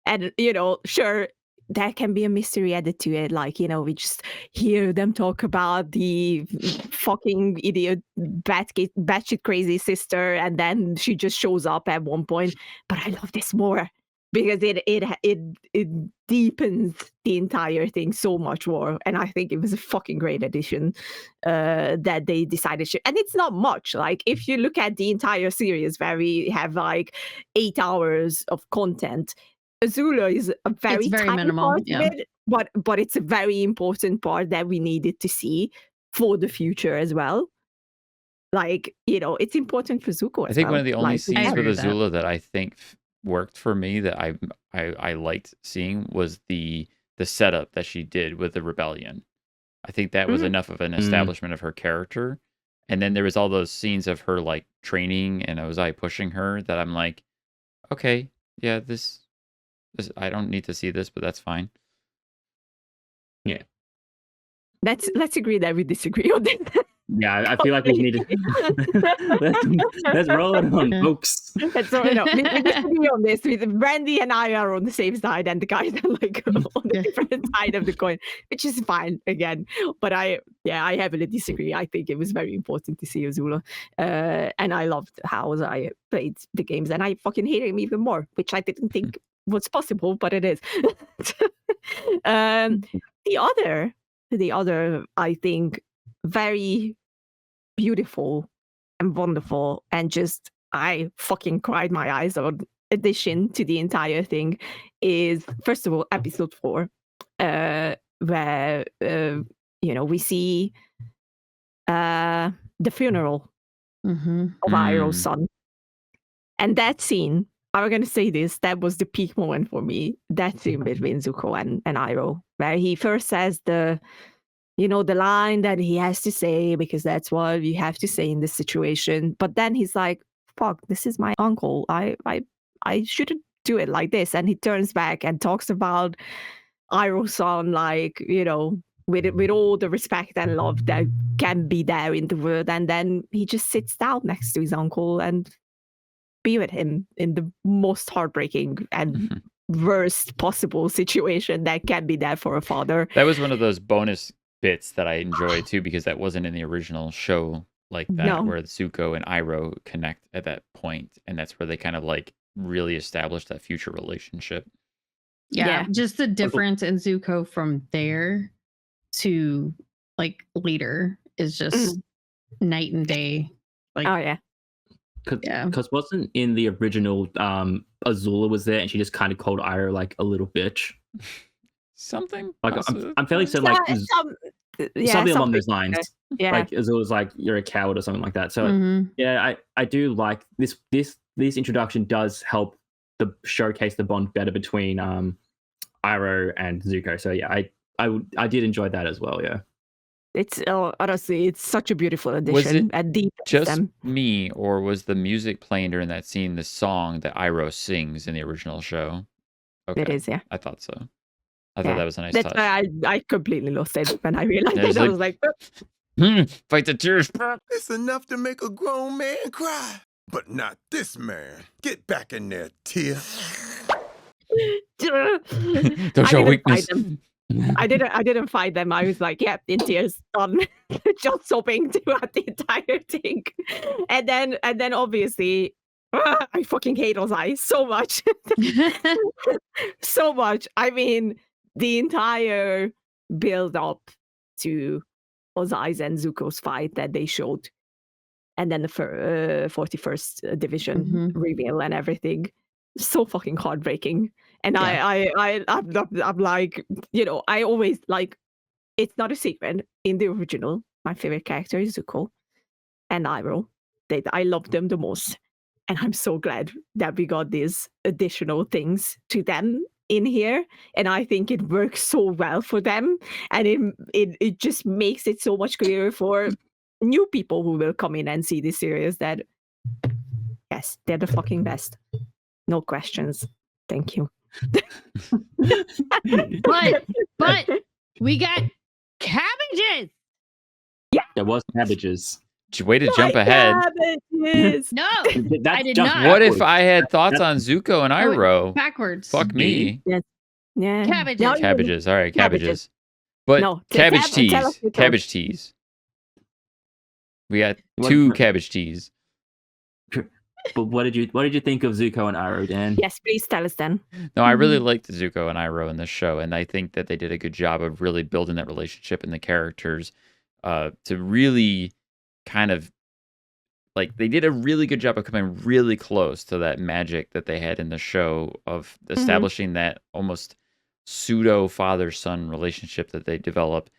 Speaker 1: And, you know, sure, there can be a mystery added to it. Like, you know, we just hear them talk about the fucking idiot, batshit crazy sister, and then she just shows up at one point. But I love this more because it deepens the entire thing so much more. And I think it was a fucking great addition that they decided to. And it's not much. Like, if you look at the entire series where we have like 8 hours of content, Azula is a very,
Speaker 2: very
Speaker 1: tiny
Speaker 2: minimal,
Speaker 1: part
Speaker 2: yeah.
Speaker 1: of it, but it's a very important part that we needed to see for the future as well. Like, it's important for Zuko
Speaker 3: I
Speaker 1: as
Speaker 3: think
Speaker 1: well.
Speaker 3: one of the only
Speaker 1: Like,
Speaker 3: scenes
Speaker 2: agree
Speaker 3: with
Speaker 2: with that.
Speaker 3: Azula that I think worked for me that I liked seeing was the setup that she did with the rebellion. I think that was
Speaker 1: Mhm.
Speaker 3: enough of an establishment of her character. And then there was all those scenes of her like training and Ozai pushing her that I'm like, okay, yeah, this I don't need to see this, but that's fine.
Speaker 1: let's agree that we disagree on this.
Speaker 4: Yeah, I feel like we need to let's roll it on,
Speaker 2: Yeah.
Speaker 4: folks.
Speaker 1: And so, we disagree on this. Brandy and I are on the same side, and the guys are like on the
Speaker 2: Yeah.
Speaker 1: different side of the coin, which is fine again. But I heavily disagree. I think it was very important to see Azula, and I loved how I played the games, and I fucking hate him even more, which I didn't think was possible, but it is. The other, I think, very beautiful and wonderful, and just I fucking cried my eyes out addition to the entire thing is, first of all, episode 4, where we see the funeral of Iroh's son, and that scene. I'm gonna say this: that was the peak moment for me. That scene between Zuko and Iroh, where he first says the line that he has to say, because that's what you have to say in this situation. But then he's like, fuck, this is my uncle. I shouldn't do it like this. And he turns back and talks about Iroh's son, like, with all the respect and love that can be there in the world. And then he just sits down next to his uncle and be with him in the most heartbreaking and worst possible situation that can be there for a father.
Speaker 3: That was one of those bonus bits that I enjoyed too, because that wasn't in the original show like that,
Speaker 1: No.
Speaker 3: where Zuko and Iroh connect at that point, and that's where they kind of like really establish that future relationship.
Speaker 2: Yeah, just the difference in Zuko from there to like later is just night and day. Like,
Speaker 1: Oh yeah.
Speaker 2: Yeah.
Speaker 4: Because wasn't in the original Azula was there and she just kind of called Iroh like a little bitch.
Speaker 3: Something
Speaker 4: Like
Speaker 3: positive.
Speaker 4: I'm fairly certain like something along those lines.
Speaker 1: Yeah.
Speaker 4: Like Azula's like you're a coward or something like that. So
Speaker 2: Mhm.
Speaker 4: yeah, I do like this introduction does help the showcase the bond better between Iroh and Zuko. So yeah, I did enjoy that as well. Yeah.
Speaker 1: It's honestly, it's such a beautiful addition.
Speaker 3: Was it
Speaker 1: and deep
Speaker 3: just
Speaker 1: them.
Speaker 3: me, or was the music playing during that scene the song that Iroh sings in the original show? Okay.
Speaker 1: It is, yeah.
Speaker 3: I thought so. I thought that was a nice
Speaker 1: That's
Speaker 3: touch.
Speaker 1: why I completely lost it when I realized
Speaker 3: Yeah,
Speaker 1: it.
Speaker 3: it's
Speaker 1: I was like,
Speaker 3: fight the tears.
Speaker 6: It's enough to make a grown man cry, but not this man. Get back in there, tear.
Speaker 3: Don't show weakness.
Speaker 1: I didn't fight them. I was like, yeah, in tears, done. Just sobbing throughout the entire thing. And then obviously, I fucking hate Ozai so much. So much. I mean, the entire build up to Ozai's and Zuko's fight that they showed, and then the 41st Division reveal and everything, so fucking heartbreaking. And
Speaker 2: Yeah.
Speaker 1: I'm like, I always like, it's not a secret. In the original, my favorite character is Zuko and Iroh. I love them the most. And I'm so glad that we got these additional things to them in here. And I think it works so well for them. And it just makes it so much clearer for new people who will come in and see this series that, yes, they're the fucking best. No questions. Thank you.
Speaker 2: But we got cabbages.
Speaker 4: There was cabbages.
Speaker 3: Way to jump ahead.
Speaker 1: Cabbages!
Speaker 2: No,
Speaker 4: That's
Speaker 2: I did
Speaker 4: just
Speaker 2: not.
Speaker 3: What if
Speaker 4: backwards.
Speaker 3: I had thoughts on Zuko and
Speaker 2: I went
Speaker 3: Iroh?
Speaker 2: backwards.
Speaker 3: Fuck me.
Speaker 1: Yeah.
Speaker 2: Cabbages.
Speaker 1: No,
Speaker 3: Cabbages. All right,
Speaker 1: Cabbages.
Speaker 3: cabbages. But
Speaker 1: No,
Speaker 3: cabbage
Speaker 1: tell us
Speaker 3: teas.
Speaker 1: your
Speaker 3: Cabbage teas. We got
Speaker 4: What-
Speaker 3: 2 cabbage teas.
Speaker 4: But what did you think of Zuko and Iroh, Dan?
Speaker 1: Yes, please tell us then.
Speaker 3: No, I really liked Zuko and Iroh in this show, and I think that they did a good job of really building that relationship and the characters to really kind of like they did a really good job of coming really close to that magic that they had in the show of establishing that almost pseudo father-son relationship that they develop.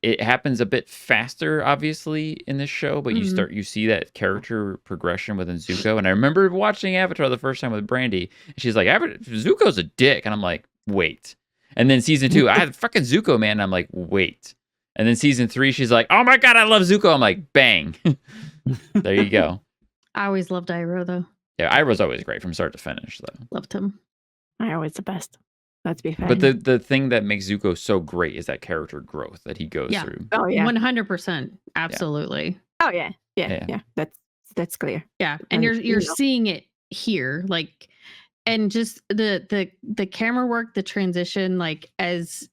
Speaker 3: It happens a bit faster, obviously, in this show, but you see that character progression within Zuko. And I remember watching Avatar the first time with Brandy, and she's like, Zuko's a dick. And I'm like, wait. And then season 2, I had fucking Zuko, man. And I'm like, wait. And then season 3, she's like, oh my God, I love Zuko. I'm like, bang. There you go.
Speaker 2: I always loved Iroh, though.
Speaker 3: Yeah, Iroh's always great from start to finish, though.
Speaker 2: Loved him.
Speaker 1: Iroh is the best. Let's be fair.
Speaker 3: But the thing that makes Zuko so great is that character growth that he goes through.
Speaker 1: Oh yeah,
Speaker 2: 100%, absolutely.
Speaker 1: Oh yeah. That's clear.
Speaker 2: Yeah, and you're seeing it here, like, and just the camera work, the transition, like as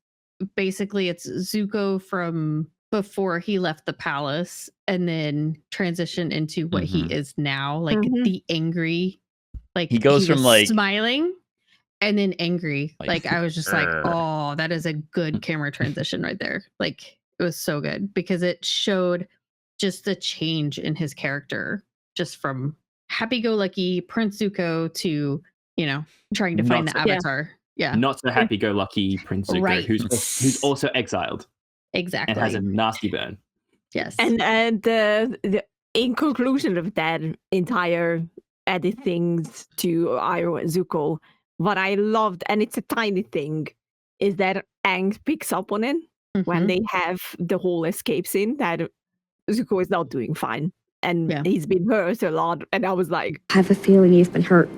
Speaker 2: basically it's Zuko from before he left the palace, and then transition into what he is now, like the angry, like
Speaker 3: he goes from like
Speaker 2: smiling. And then angry. Like I was just like, oh, that is a good camera transition right there. Like it was so good because it showed just the change in his character, just from happy-go-lucky Prince Zuko to, trying to find the Avatar. Yeah.
Speaker 4: Not so happy-go-lucky Prince Zuko,
Speaker 2: Right.
Speaker 4: who's also exiled.
Speaker 2: Exactly.
Speaker 4: And has a nasty burn.
Speaker 2: Yes.
Speaker 1: And the in conclusion of that entire editing to Iroh and Zuko, what I loved, and it's a tiny thing, is that Aang picks up on it when they have the whole escape scene that Zuko is not doing fine. And he's been hurt a lot. And I was like,
Speaker 7: I have a feeling you've been hurt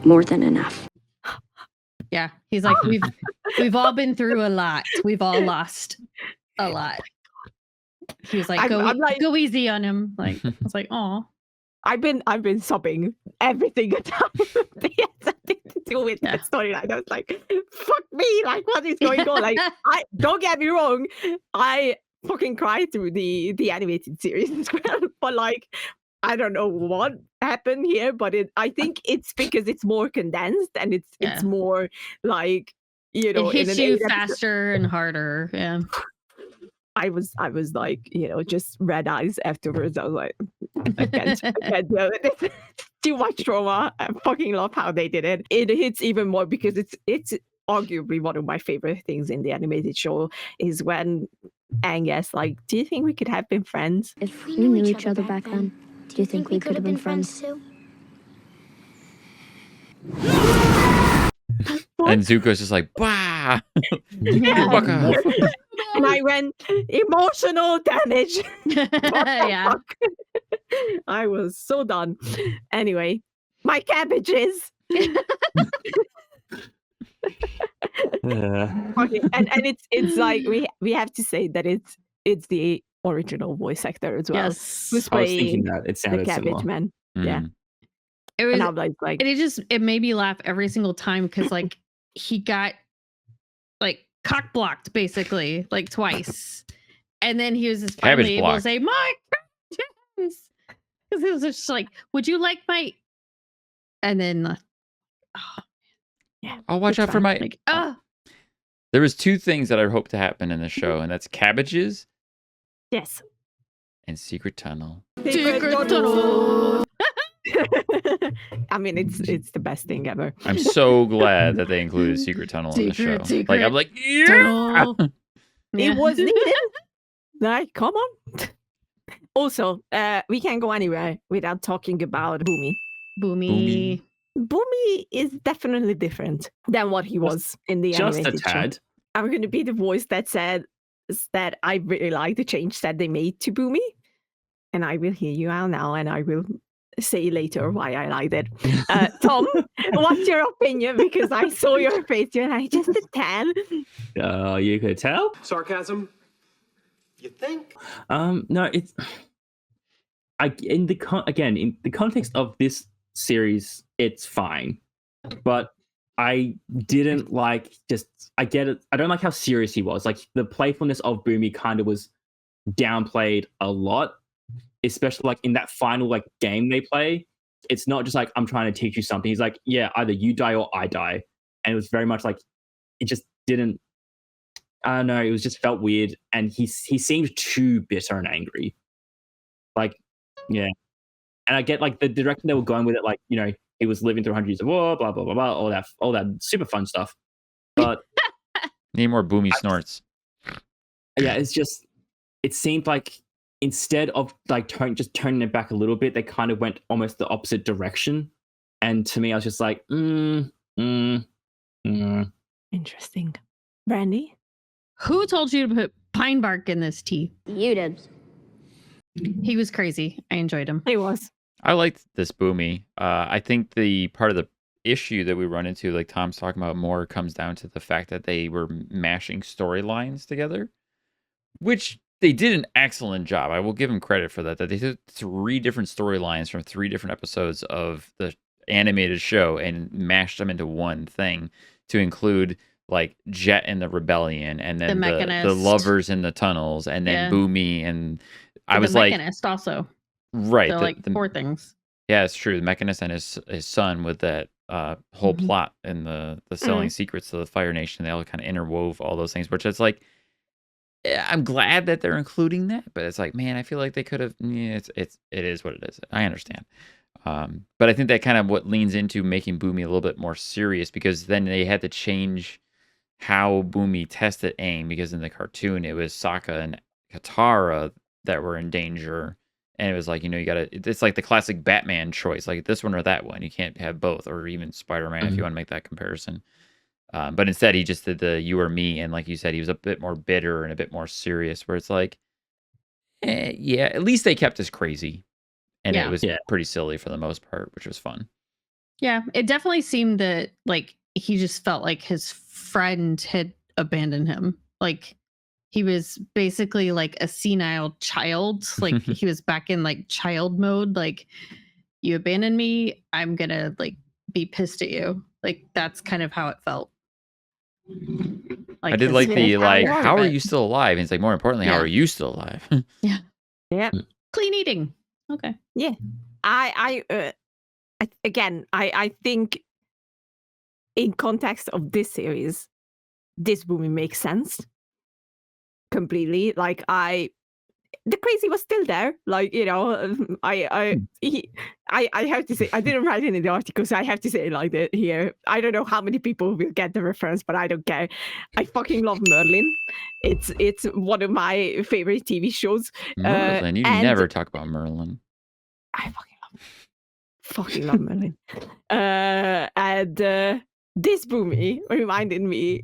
Speaker 7: more than enough.
Speaker 2: Yeah. He's like, we've all been through a lot. We've all lost a lot. He was like, go easy on him. Like, I was like, oh.
Speaker 1: I've been sobbing everything time. They had something to do with that storyline. I was like, fuck me, like what is going on? Like, I don't get me wrong, I fucking cried through the animated series as well. But like, I don't know what happened here, but I think it's because it's more condensed and it's more like,
Speaker 2: it hits you faster and harder. Yeah.
Speaker 1: I was like, just red eyes afterwards. I was like, I can't do it. It's too much trauma. I fucking love how they did it. It hits even more because it's arguably one of my favorite things in the animated show is when Aang asks, like, do you think we could have been friends?
Speaker 7: If we knew each other back then, do you think we could have been friends too?
Speaker 3: And Zuko's just like, bah! Fuck off.
Speaker 1: And I went, emotional damage.
Speaker 2: Yeah.
Speaker 1: I was so done. Anyway, my cabbages. Okay. And it's like we have to say that it's the original voice actor as well.
Speaker 2: Yes.
Speaker 1: Who's
Speaker 4: I was thinking
Speaker 1: playing
Speaker 4: that it sounded
Speaker 1: the cabbage
Speaker 4: similar.
Speaker 1: man.
Speaker 3: Mm.
Speaker 1: Yeah.
Speaker 2: It was,
Speaker 1: and I'm like,
Speaker 2: it made me laugh every single time because like he got like cock blocked basically like twice, and then he was just finally able to say my because it was just like, would you like my, and then
Speaker 3: I'll watch out for my.
Speaker 2: like,
Speaker 3: There was 2 things that I hope to happen in the show, and that's cabbages.
Speaker 1: yes.
Speaker 3: And secret tunnel.
Speaker 2: Secret tunnel.
Speaker 1: I mean, it's the best thing ever.
Speaker 3: I'm so glad that they included secret tunnel in the show. Like I'm like, yeah.
Speaker 1: It was needed. Like, come on. Also, we can't go anywhere without talking about Boomy. Boomy is definitely different than what he was in the
Speaker 4: Just
Speaker 1: animated
Speaker 4: a tad.
Speaker 1: show. I'm going to be the voice that said that I really like the change that they made to Boomy, and I will hear you out now, and I will say later why I liked it. Tom, what's your opinion? Because I saw your face, you're like, just a tad.
Speaker 4: You could tell.
Speaker 8: Sarcasm? You think?
Speaker 4: No, it's in the context of this series, it's fine, but I didn't like. I get it. I don't like how serious he was. Like the playfulness of Boomy kind of was downplayed a lot, especially like in that final like game they play. It's not just like I'm trying to teach you something. He's like, yeah, either you die or I die, and it was very much like it just didn't. I don't know. It was just felt weird, and he seemed too bitter and angry. Like, yeah, And I get like the direction they were going with it, like, you know, he was living through 100 years of war, blah blah blah blah, all that super fun stuff. But
Speaker 3: Need more boomy snorts.
Speaker 4: yeah, it's just, it seemed like instead of like just turning it back a little bit, they kind of went almost the opposite direction. And to me, I was just like,
Speaker 1: Interesting. Brandy?
Speaker 2: Who told you to put pine bark in this tea?
Speaker 7: You did.
Speaker 2: He was crazy. I enjoyed him.
Speaker 1: He was.
Speaker 3: I liked this boomy. I think the part of the issue that we run into, like Tom's talking about more, comes down to the fact that they were mashing storylines together, which they did an excellent job. I will give them credit for that. That they did 3 different storylines from 3 different episodes of the animated show and mashed them into one thing to include like Jet and the Rebellion, and then the
Speaker 2: Mechanist.
Speaker 3: lovers in the tunnels, and then
Speaker 2: Yeah.
Speaker 3: Boomy, and I
Speaker 2: The
Speaker 3: was like,
Speaker 2: Mechanist also.
Speaker 3: right,
Speaker 2: So like 4 things.
Speaker 3: yeah, it's true. The Mechanist and his son with that whole
Speaker 2: Mhm.
Speaker 3: plot and the selling secrets of the Fire Nation, they all kind of interwove all those things, which it's like, I'm glad that they're including that, but it's like, man, I feel like they could have. Yeah, it is what it is. I understand, but I think that kind of what leans into making Boomy a little bit more serious, because then they had to change how Boomy tested Aang, because in the cartoon it was Sokka and Katara that were in danger, and it was like, you know, you gotta. It's like the classic Batman choice, like this one or that one. You can't have both, or even Spider-Man if you want to make that comparison. But instead, he just did the you or me, and like you said, he was a bit more bitter and a bit more serious. Where it's like, yeah, at least they kept us crazy, and it was pretty silly for the most part, which was fun.
Speaker 2: Yeah, it definitely seemed that like he just felt like his friend had abandoned him. Like he was basically like a senile child. Like he was back in like child mode. Like, you abandoned me, I'm gonna like be pissed at you. Like that's kind of how it felt.
Speaker 3: I did like the like, how are
Speaker 2: but-
Speaker 3: you still alive? And it's like, more importantly, how
Speaker 2: Yeah.
Speaker 3: are you still alive?
Speaker 2: Yeah.
Speaker 1: Yeah.
Speaker 2: Clean eating. Okay.
Speaker 1: Yeah. I think in context of this series, this movie makes sense completely. Like the crazy was still there. Like, you know, I have to say, I didn't write it in the article, so I have to say it like that here. I don't know how many people will get the reference, but I don't care. I fucking love Merlin. It's one of my favorite TV shows.
Speaker 3: Merlin, you
Speaker 1: and
Speaker 3: never talk about Merlin.
Speaker 1: I fucking love Merlin. And this movie reminded me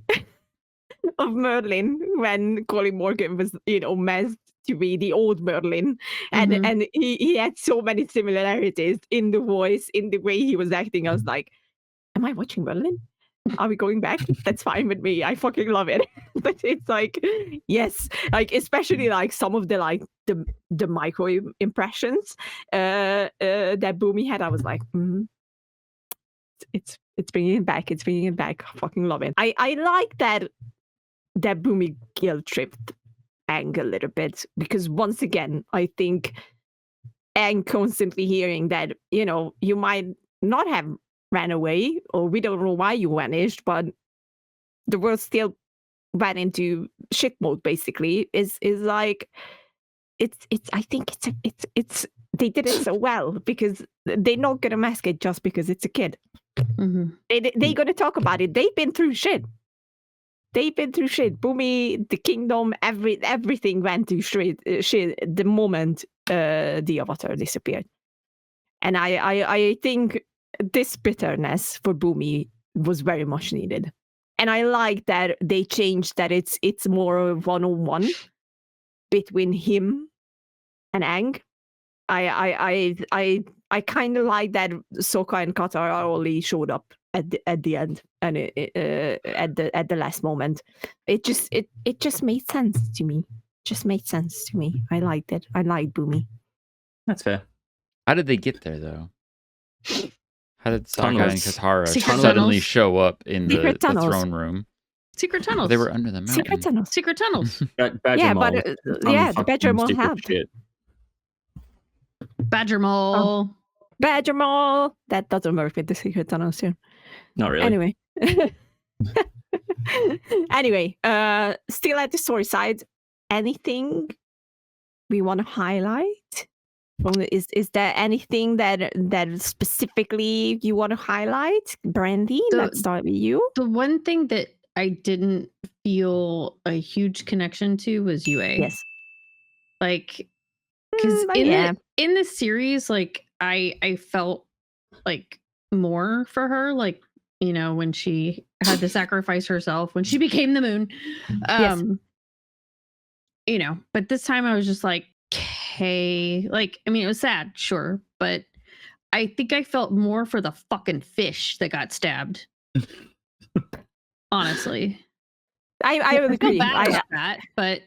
Speaker 1: of Merlin when Colin Morgan was, you know, meant to be the old Merlin, and he had so many similarities in the voice, in the way he was acting. I was like, am I watching Merlin? Are we going back? That's fine with me. I fucking love it. But it's like, yes, like especially like some of the like the micro impressions that Boomy had. I was like, it's bringing it back. It's bringing it back. I fucking love it. I like that Boomy guilt tripped Aang a little bit, because once again, I think Aang constantly hearing that, you know, you might not have ran away, or we don't know why you vanished, but the world still went into shit mode. Basically, is like it's. I think it's they did it so well, because they're not gonna mask it just because it's a kid. They're gonna talk about it. They've been through shit. Boomy, the kingdom, everything went to shit the moment the Avatar disappeared. And I think this bitterness for Boomy was very much needed. And I like that they changed that it's more one-on-one between him and Aang. I kind of like that Sokka and Katara only showed up at the end, and at the last moment. It just made sense to me. I liked it. I like Boomy.
Speaker 4: That's fair.
Speaker 3: How did they get there though? How did Sokka and
Speaker 4: Tunnels.
Speaker 3: Katara
Speaker 2: Secret
Speaker 3: suddenly
Speaker 2: tunnels.
Speaker 3: show up in the
Speaker 1: Secret tunnels.
Speaker 3: throne room?
Speaker 2: Secret tunnels.
Speaker 3: They were under the mountain.
Speaker 1: Secret tunnels.
Speaker 2: Secret tunnels.
Speaker 4: Badger
Speaker 1: Yeah,
Speaker 4: Mole
Speaker 1: but
Speaker 4: was some
Speaker 1: the
Speaker 4: fucking
Speaker 1: Badger Mole
Speaker 4: stupid
Speaker 1: helped.
Speaker 4: shit.
Speaker 2: Badger Mole.
Speaker 1: Badger Mole. That doesn't work with the secret tunnels too.
Speaker 4: Not really.
Speaker 1: Anyway. Still at the story side, anything we want to highlight Is there anything that specifically you want to highlight, Brandy? Let's start with you.
Speaker 2: The one thing that I didn't feel a huge connection to was UA.
Speaker 1: Yes,
Speaker 2: Like, because
Speaker 1: yeah.
Speaker 2: in this series, like I felt like more for her, like, you know, when she had to sacrifice herself when she became the moon.
Speaker 1: Yes.
Speaker 2: You know, but this time I was just like, okay, like, I mean, it was sad, sure, but I think I felt more for the fucking fish that got stabbed. Honestly,
Speaker 1: I would
Speaker 2: I feel
Speaker 1: agree.
Speaker 2: bad about that, but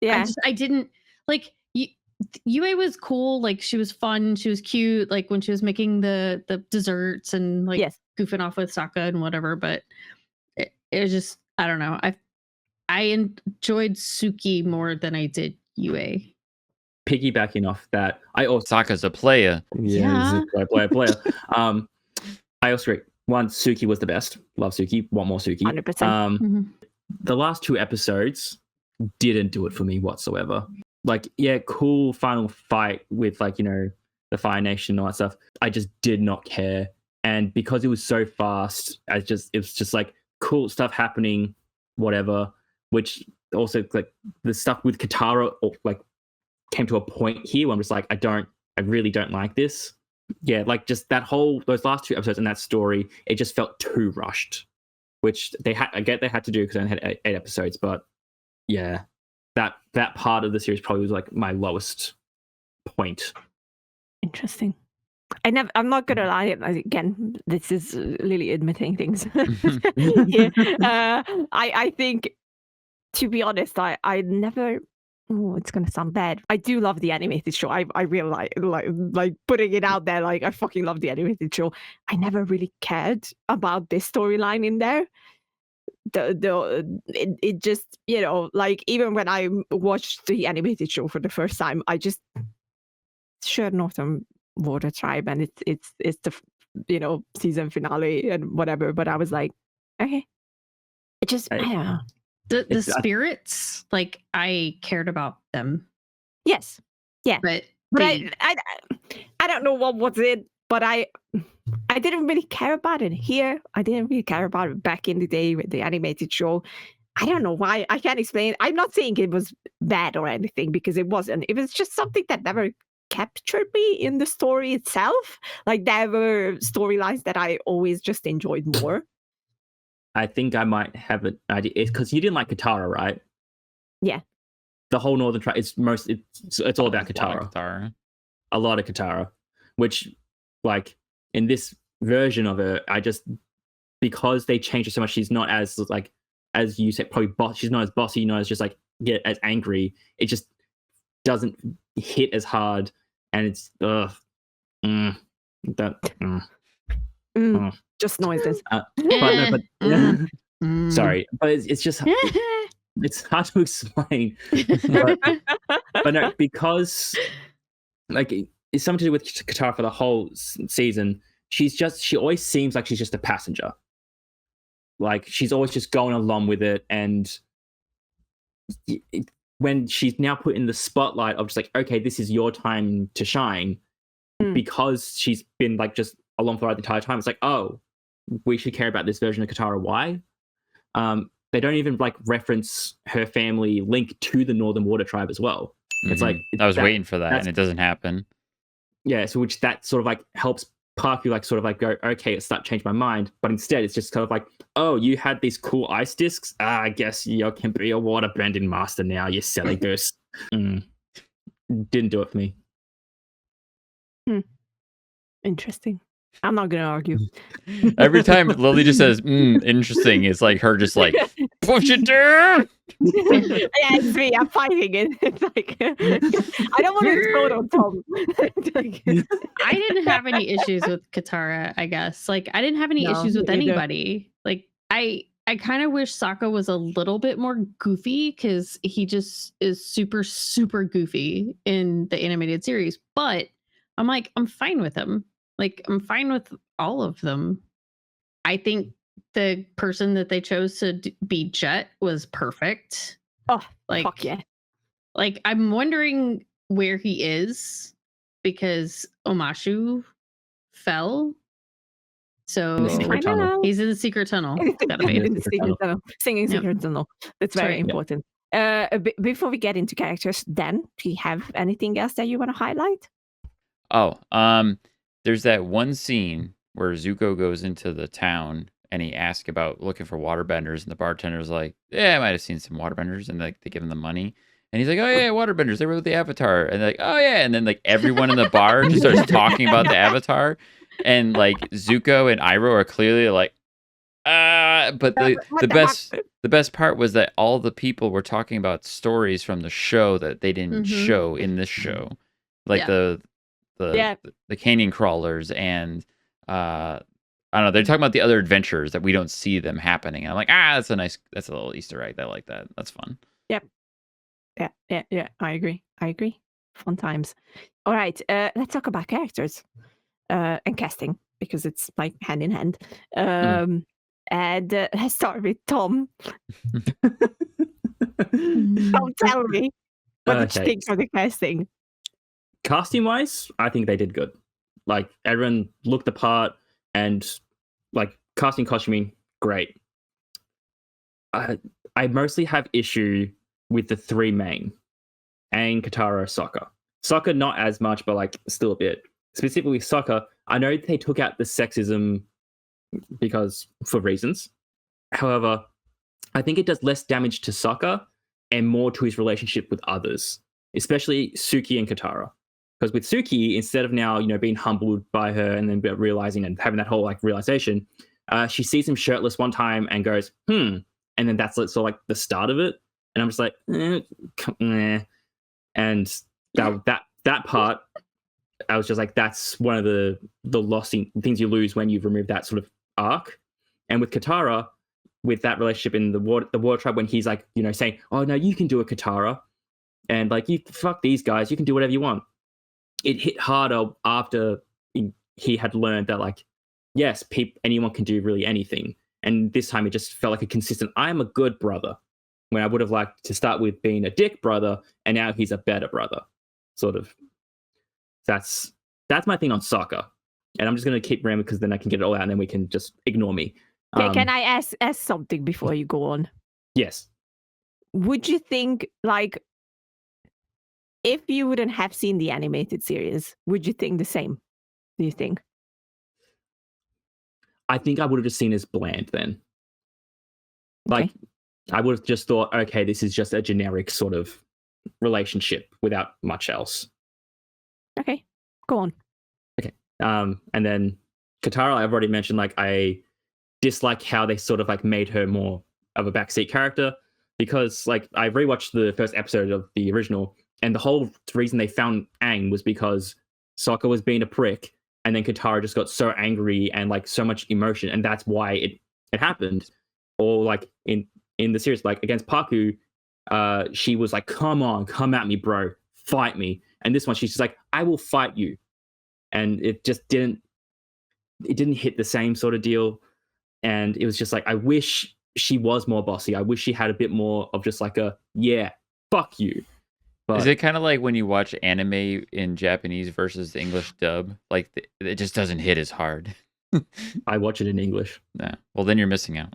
Speaker 1: Yeah.
Speaker 2: I didn't like. UA was cool, like she was fun, she was cute, like when she was making the desserts and like
Speaker 1: Yes.
Speaker 2: goofing off with Sokka and whatever, but it was just, I don't know, I enjoyed Suki more than I did UA.
Speaker 4: Piggybacking off that, I also
Speaker 3: Sokka's a player.
Speaker 2: Yeah.
Speaker 4: player. I also agree. One, Suki was the best. Love Suki. Want more Suki.
Speaker 1: 100%.
Speaker 4: The last 2 episodes didn't do it for me whatsoever. Like, yeah, cool final fight with, like, you know, the Fire Nation and all that stuff. I just did not care. And because it was so fast, it was just like cool stuff happening, whatever. Which also, like, the stuff with Katara, like, came to a point here where I'm just like, I really don't like this. Yeah, like, just those last 2 episodes and that story, it just felt too rushed. Which I get they had to do because I only had 8 episodes, but yeah. That part of the series probably was like my lowest point.
Speaker 1: Interesting. I'm not gonna lie. Again, this is Lily admitting things. Yeah. I think, to be honest, I never. Oh, it's gonna sound bad. I do love the animated show. I really like putting it out there. Like, I fucking love the animated show. I never really cared about this storyline in there. It just, you know, like, even when I watched the animated show for the first time, I just sure Northern Water Tribe, and it's the you know, season finale and whatever, but I was like, okay, it just, I don't know.
Speaker 2: The spirits, like, I cared about them.
Speaker 1: Yes, yeah,
Speaker 2: but
Speaker 1: I don't know what was it, but I didn't really care about it here. I didn't really care about it back in the day with the animated show. I don't know why. I can't explain. I'm not saying it was bad or anything, because it wasn't. It was just something that never captured me in the story itself. Like, there were storylines that I always just enjoyed more.
Speaker 4: I think I might have an idea. It's because you didn't like Katara, right?
Speaker 1: Yeah.
Speaker 4: The whole Northern Tribe, it's all about Katara. A lot of Katara, which, like, in this version of her, because they changed her so much, she's not as, like, as you said, probably she's not as bossy, not as just like as angry. It just doesn't hit as hard, and it's
Speaker 1: just noises.
Speaker 4: Sorry, but it's just it's hard to explain. but no, because, like, it's something to do with Katara for the whole season. She always seems like she's just a passenger. Like, she's always just going along with it, and when she's now put in the spotlight of just like, okay, this is your time to shine, because she's been, like, just along for the entire time, it's like, oh, we should care about this version of Katara. Why? They don't even, like, reference her family link to the Northern Water Tribe as well. It's like,
Speaker 3: I was waiting for that, and it doesn't happen.
Speaker 4: Yeah, so which that sort of, like, helps Park you, like, sort of like go, okay, it's start to change my mind. But instead, it's just kind of like, oh, you had these cool ice discs. I guess you can be a waterbending master now, you silly goose. Didn't do it for me.
Speaker 1: Interesting. I'm not gonna argue.
Speaker 3: Every time Lily just says interesting, it's like her just like, push it down.
Speaker 1: Yeah, it's me. I'm fighting it. It's like, I don't want to explode on Tom.
Speaker 2: I didn't have any issues with Katara, I guess. Like, I didn't have any issues with anybody. Like, I kind of wish Sokka was a little bit more goofy, because he just is super, super goofy in the animated series. But I'm like, I'm fine with him. Like, I'm fine with all of them. I think the person that they chose to be Jet was perfect.
Speaker 1: Oh,
Speaker 2: like,
Speaker 1: fuck yeah.
Speaker 2: Like, I'm wondering where he is. because Omashu fell. So
Speaker 4: secret tunnel.
Speaker 2: he's in the secret tunnel. Gotta be
Speaker 1: in the secret tunnel. Singing
Speaker 2: Yep.
Speaker 1: secret tunnel. That's
Speaker 2: That's
Speaker 1: very
Speaker 2: right.
Speaker 1: important. Before we get into characters, Dan, do you have anything else that you want to highlight?
Speaker 3: Oh, there's that one scene where Zuko goes into the town and he asks about looking for waterbenders, and the bartender's like, "Yeah, I might have seen some waterbenders," and like they give him the money, and he's like, "Oh yeah, waterbenders, they were with the Avatar," and like, "Oh yeah," and then like everyone in the bar just starts talking about the Avatar, and like Zuko and Iroh are clearly like, but the best part was that all the people were talking about stories from the show that they didn't show in this show, like the canyon crawlers and I don't know, they're talking about the other adventures that we don't see them happening. And I'm like, that's a little Easter egg. I like that. That's fun.
Speaker 1: Yep. Yeah. I agree. Fun times. All right. Let's talk about characters and casting, because it's like hand in hand. And let's start with Tom. Tom, tell me, what did you think of the casting?
Speaker 4: Casting wise, I think they did good. Like, everyone looked the part, and like casting, costuming, great. I mostly have issue with the three main: Aang, Katara, Sokka. Sokka not as much, but like still a bit. Specifically Sokka, I know they took out the sexism for reasons. However, I think it does less damage to Sokka and more to his relationship with others, especially Suki and Katara. Because with Suki, instead of now, being humbled by her and then realizing and having that whole like realization, she sees him shirtless one time and goes, and then that's sort of like the start of it. And I'm just like, and that part, I was just like, that's one of the lost things you lose when you've removed that sort of arc. And with Katara, with that relationship in the water tribe, when he's like, saying, "Oh no, you can do it, Katara," and like, you fuck these guys, you can do whatever you want. It hit harder after he had learned that, like, yes, anyone can do really anything. And this time it just felt like a consistent, I am a good brother, when I would have liked to start with being a dick brother, and now he's a better brother. Sort of. That's my thing on Sokka. And I'm just going to keep rambling because then I can get it all out and then we can just ignore me.
Speaker 1: Can I ask something before you go on?
Speaker 4: Yes.
Speaker 1: Would you think, like, if you wouldn't have seen the animated series, would you think the same? Do you think?
Speaker 4: I think I would have just seen as bland then. Like, I would have just thought, okay, this is just a generic sort of relationship without much else.
Speaker 1: Okay, go on.
Speaker 4: Okay. And then Katara, I've already mentioned, like, I dislike how they sort of like made her more of a backseat character, because like I rewatched the first episode of the original, and the whole reason they found Aang was because Sokka was being a prick, and then Katara just got so angry and like so much emotion, and that's why it happened. Or like in the series, like against Paku, she was like, "Come on, come at me, bro, fight me." And this one, she's just like, "I will fight you," and it just didn't hit the same sort of deal. And it was just like, I wish she was more bossy. I wish she had a bit more of just like a, yeah, fuck you. But
Speaker 3: is it kind of like when you watch anime in Japanese versus the English dub? Like, it just doesn't hit as hard.
Speaker 4: I watch it in English.
Speaker 3: Yeah. Well, then you're missing out.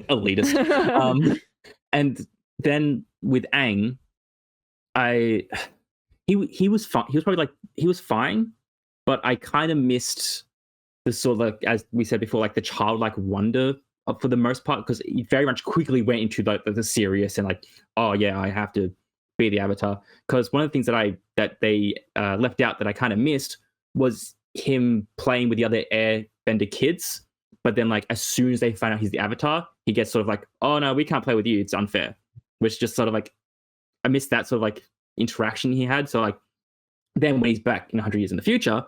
Speaker 4: Elitist. And then with Aang, he was fine. He was fine, but I kind of missed the sort of, like, as we said before, like the childlike wonder for the most part, because he very much quickly went into like the serious and like, oh yeah, I have to be the Avatar. Because one of the things that they left out that I kind of missed was him playing with the other Airbender kids. But then, like, as soon as they find out he's the Avatar, he gets sort of like, oh no, we can't play with you, it's unfair. Which just sort of like, I missed that sort of like interaction he had. So like, then when he's back in 100 years in the future,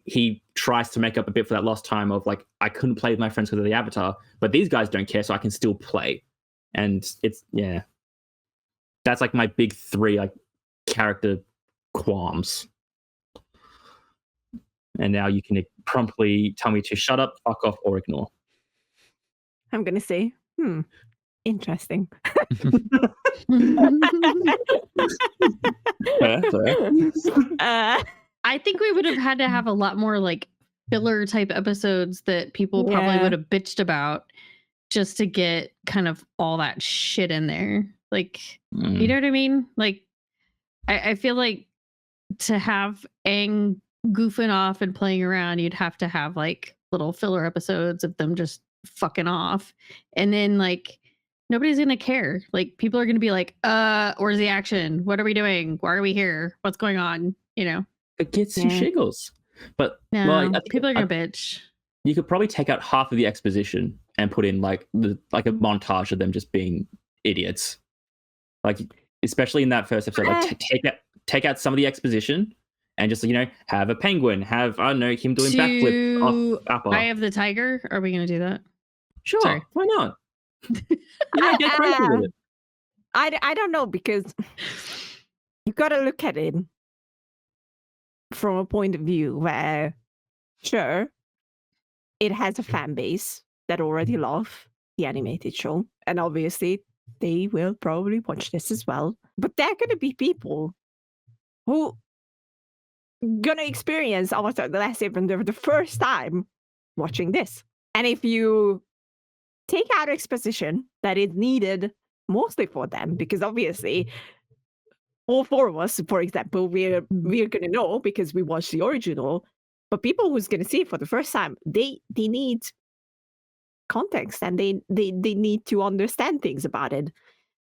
Speaker 4: he tries to make up a bit for that lost time of like, I couldn't play with my friends because of the Avatar, but these guys don't care, so I can still play. And it's, yeah, that's like my big three like character qualms. And now you can promptly tell me to shut up, fuck off, or ignore.
Speaker 1: I'm gonna say, Interesting.
Speaker 2: I think we would have had to have a lot more like filler type episodes that people probably
Speaker 1: Yeah.
Speaker 2: would have bitched about just to get kind of all that shit in there. Like, you know what I mean? Like, I feel like to have Aang goofing off and playing around, you'd have to have like little filler episodes of them just fucking off. And then like nobody's gonna care. Like people are gonna be like, where's the action? What are we doing? Why are we here? What's going on? You know?
Speaker 4: It gets some
Speaker 1: Yeah.
Speaker 4: shiggles. But
Speaker 2: No,
Speaker 4: well, I think
Speaker 2: people are gonna bitch.
Speaker 4: you could probably take out half of the exposition and put in like a montage of them just being idiots. Like especially in that first episode, like take out some of the exposition and just have a penguin, have I don't know him doing backflip off Appa.
Speaker 2: Eye of the Tiger. Are we gonna do that?
Speaker 4: Sure,
Speaker 2: Sorry.
Speaker 4: why not? Get crazy with it.
Speaker 1: I don't know, because you got to look at it from a point of view where, sure, it has a fan base that already love the animated show, and obviously they will probably watch this as well. But there are going to be people who gonna experience Avatar: The Last Airbender for the first time watching this, and if you take out exposition that is needed mostly for them, because obviously all four of us, for example, we're gonna know because we watched the original, but people who's gonna see it for the first time, they need context, and they need to understand things about it.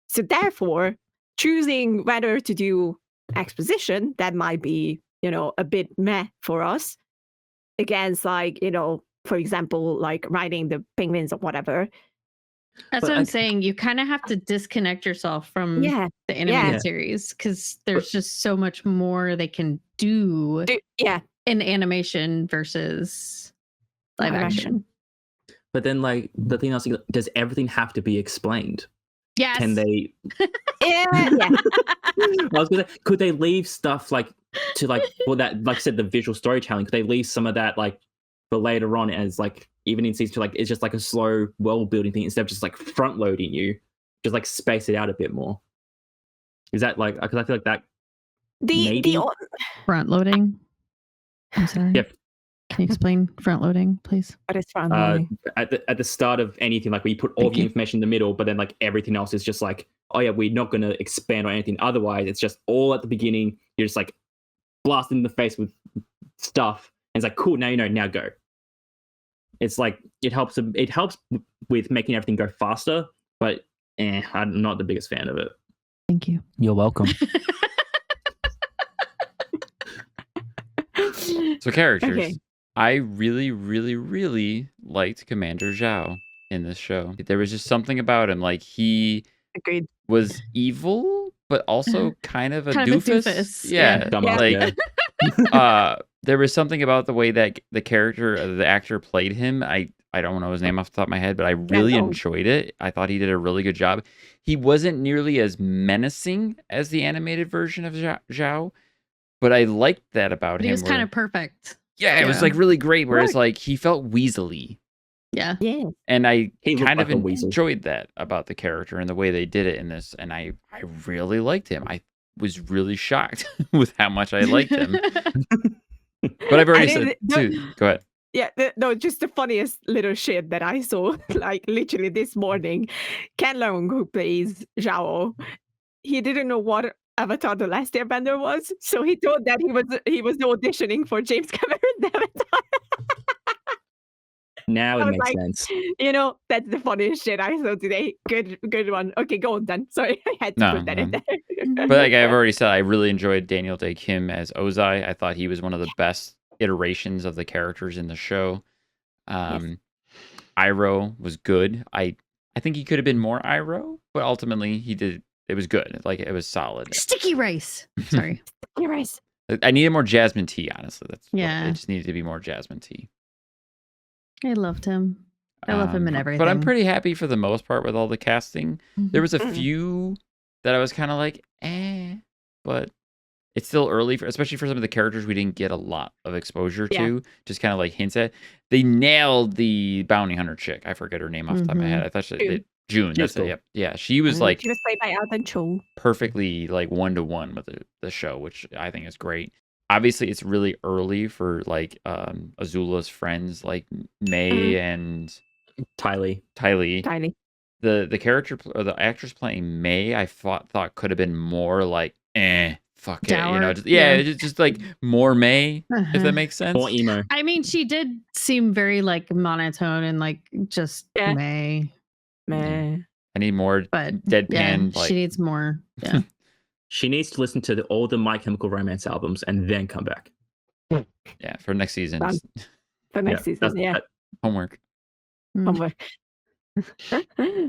Speaker 1: So therefore, choosing whether to do exposition that might be a bit meh for us against like for example, like riding the penguins or whatever.
Speaker 2: That's what I'm saying. You kind of have to disconnect yourself from the animated series because there's just so much more they can do in animation versus live action.
Speaker 4: But then, like, the thing I was thinking, does everything have to be explained?
Speaker 2: Yes.
Speaker 4: Can they?
Speaker 1: Yeah.
Speaker 4: I was gonna say, could they leave stuff like to like that, like I said, the visual storytelling? Could they leave some of that like for later on as like even in season 2, like it's just like a slow world building thing instead of just like front loading you, just like space it out a bit more? Is that like, because I feel like that maybe
Speaker 2: front loading? I'm sorry.
Speaker 4: Yep.
Speaker 2: Can you explain front loading, please?
Speaker 1: What is front loading?
Speaker 4: At the start of anything, like where you put all the information in the middle, but then like everything else is just like, oh yeah, we're not going to expand on anything. Otherwise, it's just all at the beginning. You're just like blasted in the face with stuff, and it's like, cool, now you know, now go. It's like it helps with making everything go faster, but I'm not the biggest fan of it.
Speaker 2: Thank you.
Speaker 4: You're welcome.
Speaker 3: So characters.
Speaker 1: Okay.
Speaker 3: I really, really, really liked Commander Zhao in this show. There was just something about him. Like he
Speaker 1: Agreed.
Speaker 3: was evil, but also kind of a doofus.
Speaker 2: Yeah.
Speaker 3: Like there was something about the way that the actor played him. I don't know his name off the top of my head, but I really enjoyed it. I thought he did a really good job. He wasn't nearly as menacing as the animated version of Zhao, but I liked that about him.
Speaker 2: He was kind of perfect.
Speaker 3: Yeah, it was like really great. Whereas like he felt weaselly.
Speaker 2: Yeah.
Speaker 3: And I kind of
Speaker 4: like
Speaker 3: enjoyed that about the character and the way they did it in this. And I really liked him. I was really shocked with how much I liked him. But I've already said too. Go ahead.
Speaker 1: Yeah, no, just the funniest little shit that I saw, like literally this morning. Ken Leung, who plays Zhao, he didn't know what Avatar: The Last Airbender was, so he thought that he was auditioning for James Cameron's Avatar.
Speaker 4: Now it makes sense.
Speaker 1: That's the funniest shit I saw today. Good one. Okay, go on then. Sorry, I had to put that in there.
Speaker 3: But like I've already said, I really enjoyed Daniel Day Kim as Ozai. I thought he was one of the best iterations of the characters in the show. Iroh was good. I think he could have been more Iroh, but ultimately he did. It was good. Like it was solid.
Speaker 2: Sticky rice. Sorry.
Speaker 1: Sticky rice.
Speaker 3: I needed more Jasmine tea, honestly. It just needed to be more Jasmine tea.
Speaker 2: I loved him. I love him in everything.
Speaker 3: But I'm pretty happy for the most part with all the casting. There was a few that I was kind of like, but it's still early, especially for some of the characters we didn't get a lot of exposure to. Just kind of like hints at. They nailed the bounty hunter chick. I forget her name off the top of my head. I thought June.
Speaker 4: She was
Speaker 3: That's it.
Speaker 4: cool.
Speaker 3: Yep. Yeah, she was like
Speaker 1: she was played by Alden Cho.
Speaker 3: perfectly like 1-to-1 with the show, which I think is great. Obviously, it's really early for like Azula's friends like May and
Speaker 4: Tylee.
Speaker 1: Tiny.
Speaker 3: The character or the actress playing May, I thought could have been more like fuck it, you know,
Speaker 2: Dour,
Speaker 3: just
Speaker 2: yeah.
Speaker 3: just like more May, if
Speaker 2: Uh-huh.
Speaker 3: that makes sense.
Speaker 4: More emo.
Speaker 2: I mean, she did seem very like monotone and like just
Speaker 1: Yeah.
Speaker 2: May,
Speaker 1: Man.
Speaker 3: I need more
Speaker 2: but
Speaker 3: deadpan.
Speaker 2: yeah,
Speaker 3: Like
Speaker 2: she needs more. Yeah.
Speaker 4: She needs to listen to all the My Chemical Romance albums and then come back.
Speaker 3: yeah, for next season,
Speaker 1: Done.
Speaker 3: just
Speaker 1: For next season, yeah.
Speaker 3: homework.
Speaker 2: Mm.
Speaker 1: Homework.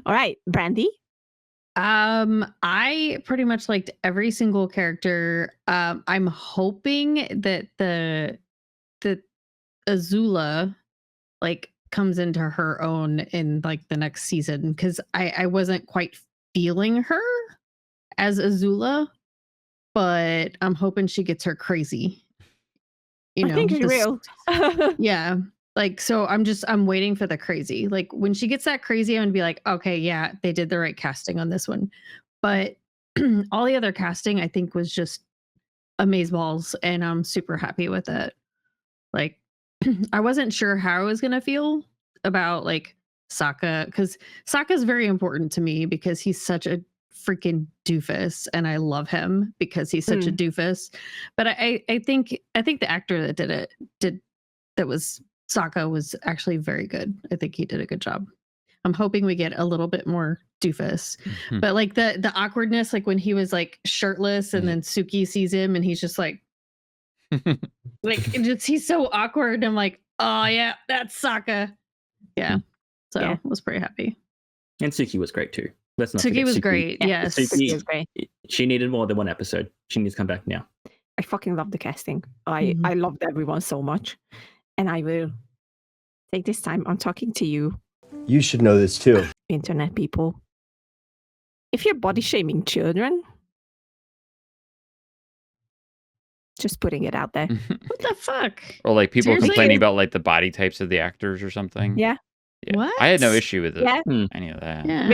Speaker 1: All right, Brandy.
Speaker 2: I pretty much liked every single character. I'm hoping that the Azula like comes into her own in like the next season, because I wasn't quite feeling her as Azula, but I'm hoping she gets her crazy. You know,
Speaker 1: I think she
Speaker 2: this-
Speaker 1: will.
Speaker 2: Yeah. Like, so I'm waiting for the crazy. Like when she gets that crazy, I'm gonna be like, okay, yeah, they did the right casting on this one. But all the other casting I think was just amazeballs, and I'm super happy with it. Like I wasn't sure how I was gonna feel about like Sokka, because Sokka's very important to me because he's such a freaking doofus, and I love him because he's such a doofus. But I think the actor that that was Sokka was actually very good. I think he did a good job. I'm hoping we get a little bit more doofus. But like the awkwardness, like when he was like shirtless and then Suki sees him and he's just like he's so awkward. I'm like, oh yeah, that's Sokka. Yeah. So
Speaker 1: Yeah.
Speaker 2: I was pretty happy.
Speaker 4: And Suki was great too. Let's not
Speaker 2: Suki
Speaker 4: forget
Speaker 2: was
Speaker 4: Suki.
Speaker 2: great.
Speaker 1: Yeah,
Speaker 2: Yes.
Speaker 4: Suki-
Speaker 1: It's great.
Speaker 4: She needed more than one episode. She needs to come back now.
Speaker 1: I fucking love the casting.
Speaker 2: Mhm.
Speaker 1: I loved everyone so much. And I will take this time. I'm talking to you,
Speaker 8: You should know this too.
Speaker 1: internet people. If you're body shaming children, just putting it out there.
Speaker 2: What the fuck?
Speaker 3: Or like people
Speaker 2: Seriously?
Speaker 3: complaining about like the body types of the actors or something.
Speaker 1: Yeah.
Speaker 2: What?
Speaker 3: I had no issue with it.
Speaker 1: Yeah.
Speaker 3: Any of that.
Speaker 2: Yeah.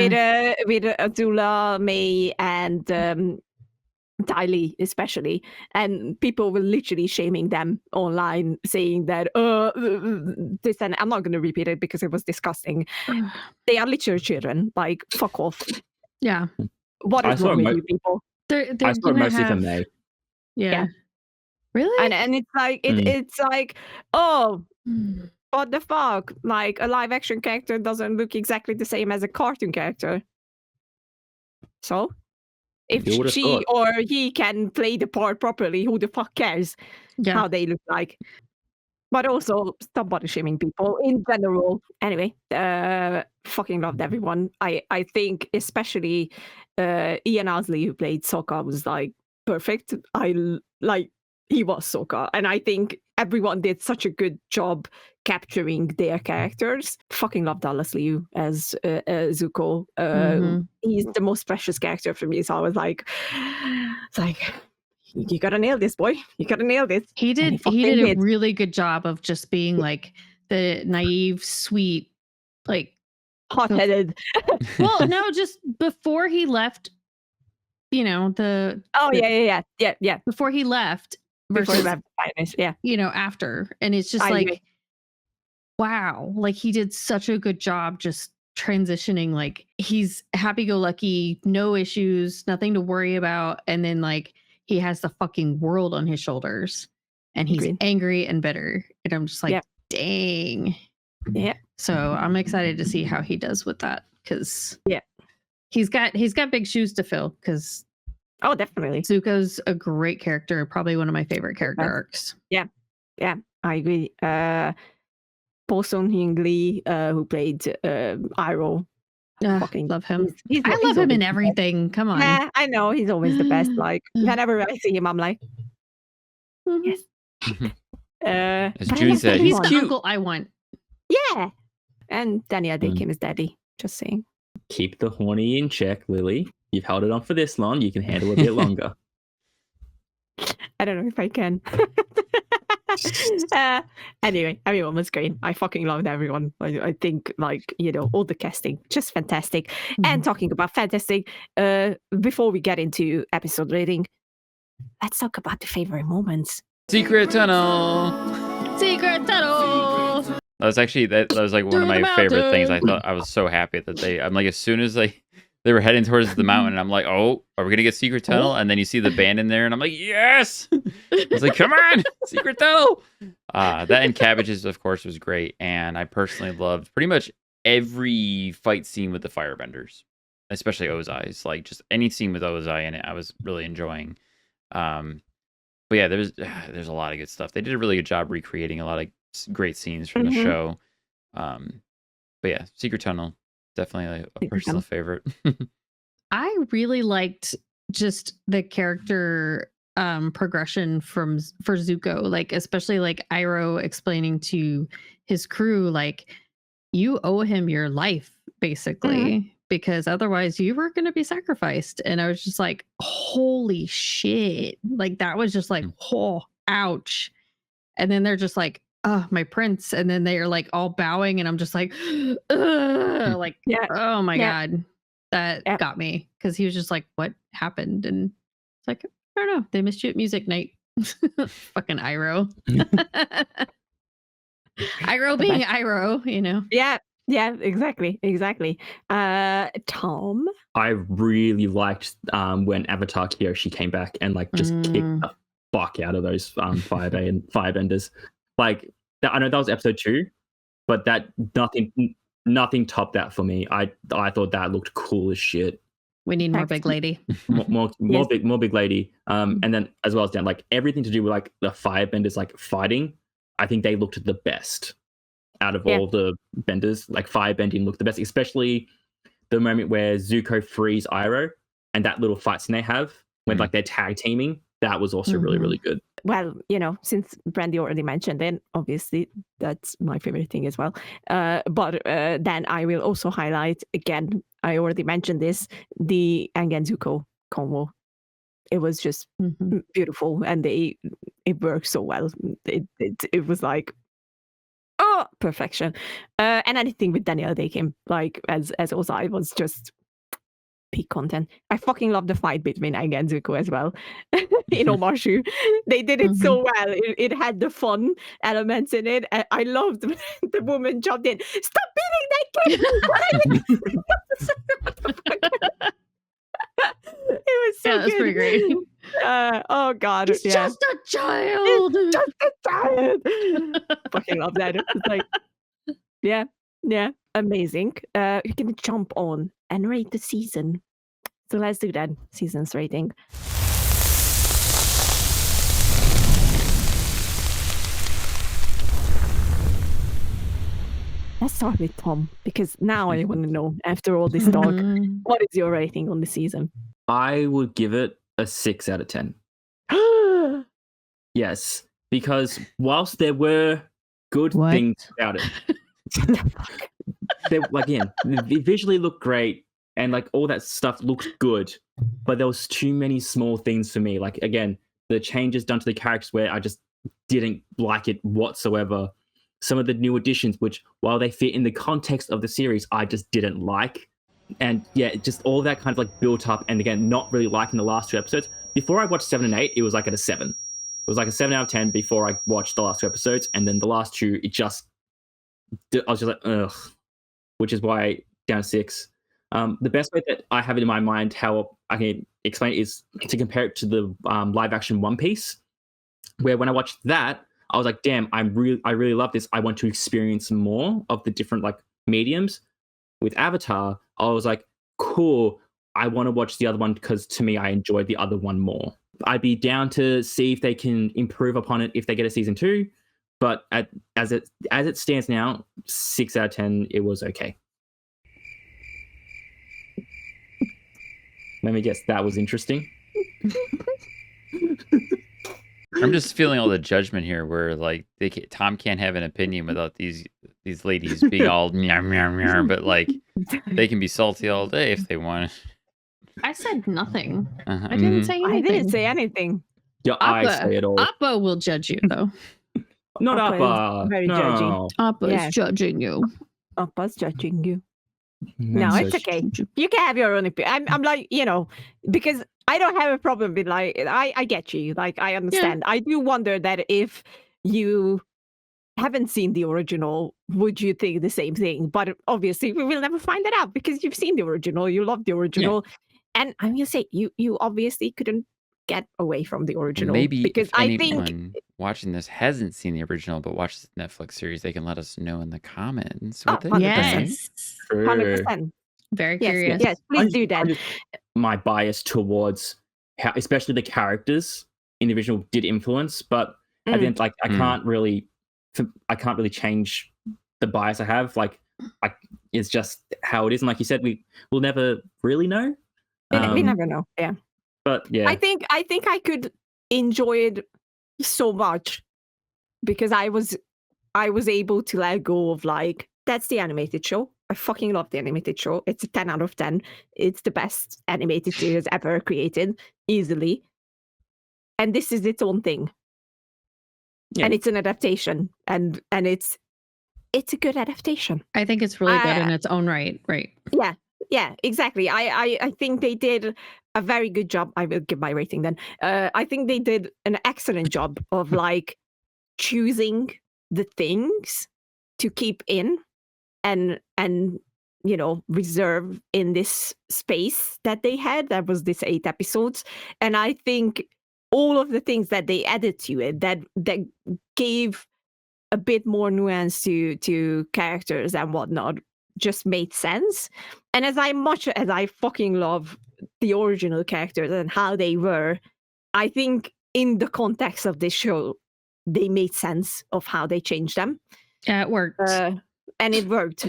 Speaker 1: With Azula, May, and Tylee especially, and people were literally shaming them online, saying that this, and I'm not going to repeat it because it was disgusting. They are literally children. Like, fuck off.
Speaker 2: Yeah.
Speaker 1: What
Speaker 4: I
Speaker 1: is
Speaker 4: saw
Speaker 1: wrong with
Speaker 4: mo-
Speaker 1: you people?
Speaker 2: They're
Speaker 4: I saw it
Speaker 2: gonna
Speaker 4: mostly
Speaker 2: have...
Speaker 4: for May.
Speaker 2: Yeah. Really?
Speaker 1: And it's like
Speaker 4: Mm.
Speaker 1: it's like, oh, what the fuck? Like a live action character doesn't look exactly the same as a cartoon character. So if
Speaker 4: You would've
Speaker 1: she
Speaker 4: thought.
Speaker 1: or he can play the part properly, who the fuck cares
Speaker 2: Yeah.
Speaker 1: how they look like? But also stop body shaming people in general. Anyway, fucking loved everyone. I think especially Ian Owsley, who played Sokka, was like perfect. He was Sokka, and I think everyone did such a good job capturing their characters. Fucking love Dallas Liu as Zuko.
Speaker 2: Mhm.
Speaker 1: He's the most precious character for me. So I was like, it's like, you gotta nail this, boy. You gotta nail this.
Speaker 2: He
Speaker 1: And
Speaker 2: did he
Speaker 1: fucking
Speaker 2: did a
Speaker 1: did.
Speaker 2: really good job of just being like the naive, sweet, like
Speaker 1: Hot-headed.
Speaker 2: well, no, just before he left, you know,
Speaker 1: Oh yeah.
Speaker 2: before he left
Speaker 1: Before
Speaker 2: versus
Speaker 1: we have to finish, yeah.
Speaker 2: you know, after. And it's just
Speaker 1: I
Speaker 2: like
Speaker 1: agree.
Speaker 2: wow, like he did such a good job just transitioning. Like he's happy-go-lucky, no issues, nothing to worry about, and then like he has the fucking world on his shoulders and he's
Speaker 1: Agreed.
Speaker 2: angry and bitter, and I'm just like,
Speaker 1: Yep.
Speaker 2: dang.
Speaker 1: Yeah.
Speaker 2: So I'm excited to see how he does with that, because
Speaker 1: Yeah.
Speaker 2: he's got big shoes to fill, because
Speaker 1: Oh, definitely.
Speaker 2: Zuko's a great character, probably one of my favorite character
Speaker 1: Best.
Speaker 2: arcs.
Speaker 1: Yeah, I agree. Paul Sung-hyun Lee, who played Iroh. Fucking
Speaker 2: Love him.
Speaker 1: he's
Speaker 2: I love him
Speaker 1: always
Speaker 2: in
Speaker 1: the best.
Speaker 2: everything. Come on.
Speaker 1: Yeah, I know he's always the best. Like whenever I see him, I'm like, yes.
Speaker 3: As
Speaker 1: but I
Speaker 3: June
Speaker 1: guess
Speaker 3: said,
Speaker 2: He's
Speaker 3: he's
Speaker 2: the
Speaker 3: cute.
Speaker 2: uncle I want.
Speaker 1: Yeah, and Daniel Day
Speaker 4: Mm.
Speaker 1: Kim is daddy. Just saying.
Speaker 4: Keep the horny in check, Lily. You've held it on for this long. You can handle a bit longer.
Speaker 1: I don't know if I can. Anyway, everyone was great. I fucking loved everyone. I think, like, you know, all the casting, just fantastic. And talking about fantastic, before we get into episode rating, let's talk about the favorite moments.
Speaker 3: Secret tunnel.
Speaker 2: Secret tunnel.
Speaker 3: That was actually that was like one of
Speaker 2: Through
Speaker 3: my
Speaker 2: the
Speaker 3: favorite things. I
Speaker 2: mountain.
Speaker 3: thought I was so happy that I'm like, as soon as they were heading towards the mountain, and I'm like, oh, are we gonna get secret tunnel? And then you see the band in there, and I'm like, yes. I was like, come on, secret tunnel. That and cabbages, of course, was great, and I personally loved pretty much every fight scene with the firebenders, especially Ozai's. Like just any scene with Ozai in it, I was really enjoying. But yeah, there's a lot of good stuff. They did a really good job recreating a lot of great scenes from the show. But yeah, Secret Tunnel, definitely a personal favorite.
Speaker 2: I really liked just the character progression for Zuko, like especially like Iroh explaining to his crew, like, you owe him your life, basically, because otherwise you were going to be sacrificed. And I was just like, holy shit. Like, that was just like, oh, ouch. And then they're just like, oh, my prince. And then they are like all bowing. And I'm just like, like, oh my God. That got me. Because he was just like, what happened? And it's like, I don't know. They missed you at music night. Fucking Iroh. Iroh being Iroh, you know?
Speaker 1: Yeah, exactly. Tom?
Speaker 4: I really liked when Avatar Kyoshi came back and like just kicked the fuck out of those firebenders. Like, I know that was episode 2, but that nothing topped that for me. I thought that looked cool as shit.
Speaker 2: We need more big lady.
Speaker 4: more big lady. And then as well as down, like everything to do with like the firebenders like fighting, I think they looked the best out of all the benders. Like firebending looked the best, especially the moment where Zuko frees Iroh and that little fight scene they have when like they're tag teaming. That was also really, really good.
Speaker 1: Well, you know, since Brandy already mentioned it, obviously that's my favorite thing as well. But then I will also highlight again, I already mentioned this, the Aang and Zuko combo. It was just beautiful, and it worked so well. It was like, oh, perfection. And anything with Daniel Day-Kim, like as Ozai, was just peak content. I fucking love the fight between Aang and Zuko as well. In Omashu, they did it so well. It had the fun elements in it. I loved the woman jumped in. Stop beating that kid! It was so good.
Speaker 2: That's pretty great.
Speaker 1: Oh God,
Speaker 2: He's just a child.
Speaker 1: It's just a child. Fucking love that. It's like, yeah, amazing. You can jump on and rate the season. So let's do that. Season's rating. Let's start with Tom, because now I want to know, after all this talk, what is your rating on the season?
Speaker 4: I would give it a 6 out of 10. Yes, because whilst there were good things about it, they, like, again, it visually looked great and like all that stuff looked good, but there was too many small things for me. Like, again, the changes done to the characters where I just didn't like it whatsoever. Some of the new additions, which while they fit in the context of the series, I just didn't like. And yeah, just all that kind of like built up, and again, not really liking the last 2 episodes. Before I watched 7 and 8, it was like at a 7. It was like a 7 out of 10 before I watched the last 2 episodes, and then the last 2, I was just like, ugh. Which is why down 6. The best way that I have it in my mind, how I can explain it, is to compare it to the live action One Piece, where when I watched that, I was like, damn, I really love this. I want to experience more of the different like mediums. With Avatar, I was like, cool, I want to watch the other one because to me, I enjoyed the other one more. I'd be down to see if they can improve upon it if they get a season 2. But as it stands now, 6 out of 10, it was okay. Let me guess, that was interesting.
Speaker 3: I'm just feeling all the judgment here, where like Tom can't have an opinion without these ladies being all meow meow meow, but like they can be salty all day if they want.
Speaker 2: I said nothing. I didn't say anything.
Speaker 1: I didn't say anything.
Speaker 4: Your eyes say it all.
Speaker 2: Appa will judge you though.
Speaker 4: Not
Speaker 1: Appa
Speaker 4: Appa.
Speaker 1: is very judgy.
Speaker 4: No.
Speaker 2: Appa
Speaker 1: Yeah.
Speaker 2: is judging you.
Speaker 1: Appa's judging you.
Speaker 4: That's
Speaker 1: No,
Speaker 4: so
Speaker 1: it's okay. You can have your own opinion. I'm like, because I don't have a problem with like, I get you. Like, I understand. I do wonder that if you haven't seen the original, would you think the same thing? But obviously, we will never find that out because you've seen the original, you love the original, and I'm gonna say you obviously couldn't get away from the original.
Speaker 3: Maybe
Speaker 1: because
Speaker 3: if
Speaker 1: I
Speaker 3: anyone
Speaker 1: think
Speaker 3: watching this hasn't seen the original but watched the Netflix series, they can let us know in the comments
Speaker 1: Oh,
Speaker 3: what they
Speaker 1: 100%.
Speaker 3: think.
Speaker 2: Yes.
Speaker 4: True.
Speaker 1: 100%.
Speaker 2: Very
Speaker 1: Yes,
Speaker 2: curious.
Speaker 1: yes, please do
Speaker 4: I'm
Speaker 1: that.
Speaker 4: just- my bias towards how, especially the characters in the original, did influence, but at the end, like I can't really change the bias I have. Like, it's just how it is, and like you said, we'll never really know.
Speaker 1: We never know. Yeah.
Speaker 4: But yeah,
Speaker 1: I think I could enjoy it so much because I was able to let go of like, that's the animated show. I fucking love the animated show. It's a 10 out of 10. It's the best animated series ever created, easily. And this is its own thing.
Speaker 4: Yeah.
Speaker 1: And it's an adaptation. And it's a good adaptation.
Speaker 2: I think it's really good in its own right. Right.
Speaker 1: Yeah, exactly. I think they did a very good job. I will give my rating then. I think they did an excellent job of like choosing the things to keep in and reserve in this space that they had. That was this 8 episodes. And I think all of the things that they added to it that gave a bit more nuance to characters and whatnot just made sense. And as much as I fucking love the original characters and how they were, I think in the context of this show, they made sense of how they changed them.
Speaker 2: Yeah, it worked.
Speaker 1: And it worked.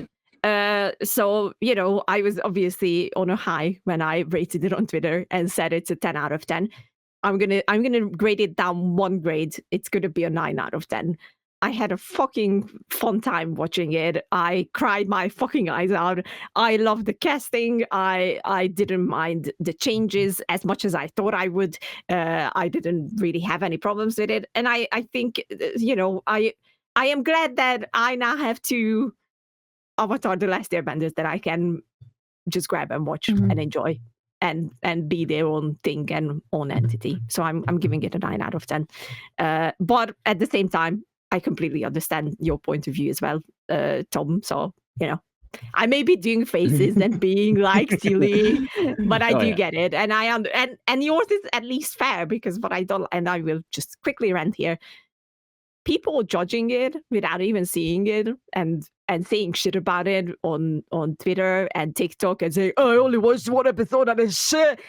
Speaker 1: So, I was obviously on a high when I rated it on Twitter and said it's a 10 out of 10. I'm gonna grade it down 1 grade. It's gonna be a 9 out of 10. I had a fucking fun time watching it. I cried my fucking eyes out. I love the casting. I didn't mind the changes as much as I thought I would. I didn't really have any problems with it. And I think, I am glad that I now have 2 Avatar: The Last Airbenders that I can just grab and watch and enjoy and be their own thing and own entity. So I'm giving it a 9 out of 10. But at the same time, I completely understand your point of view as well, Tom. So, I may be doing faces and being like silly, but I do get it. And and yours is at least fair because what I don't, and I will just quickly rant here. People judging it without even seeing it and saying shit about it on Twitter and TikTok and saying, "Oh, I only watched 1 episode of this shit."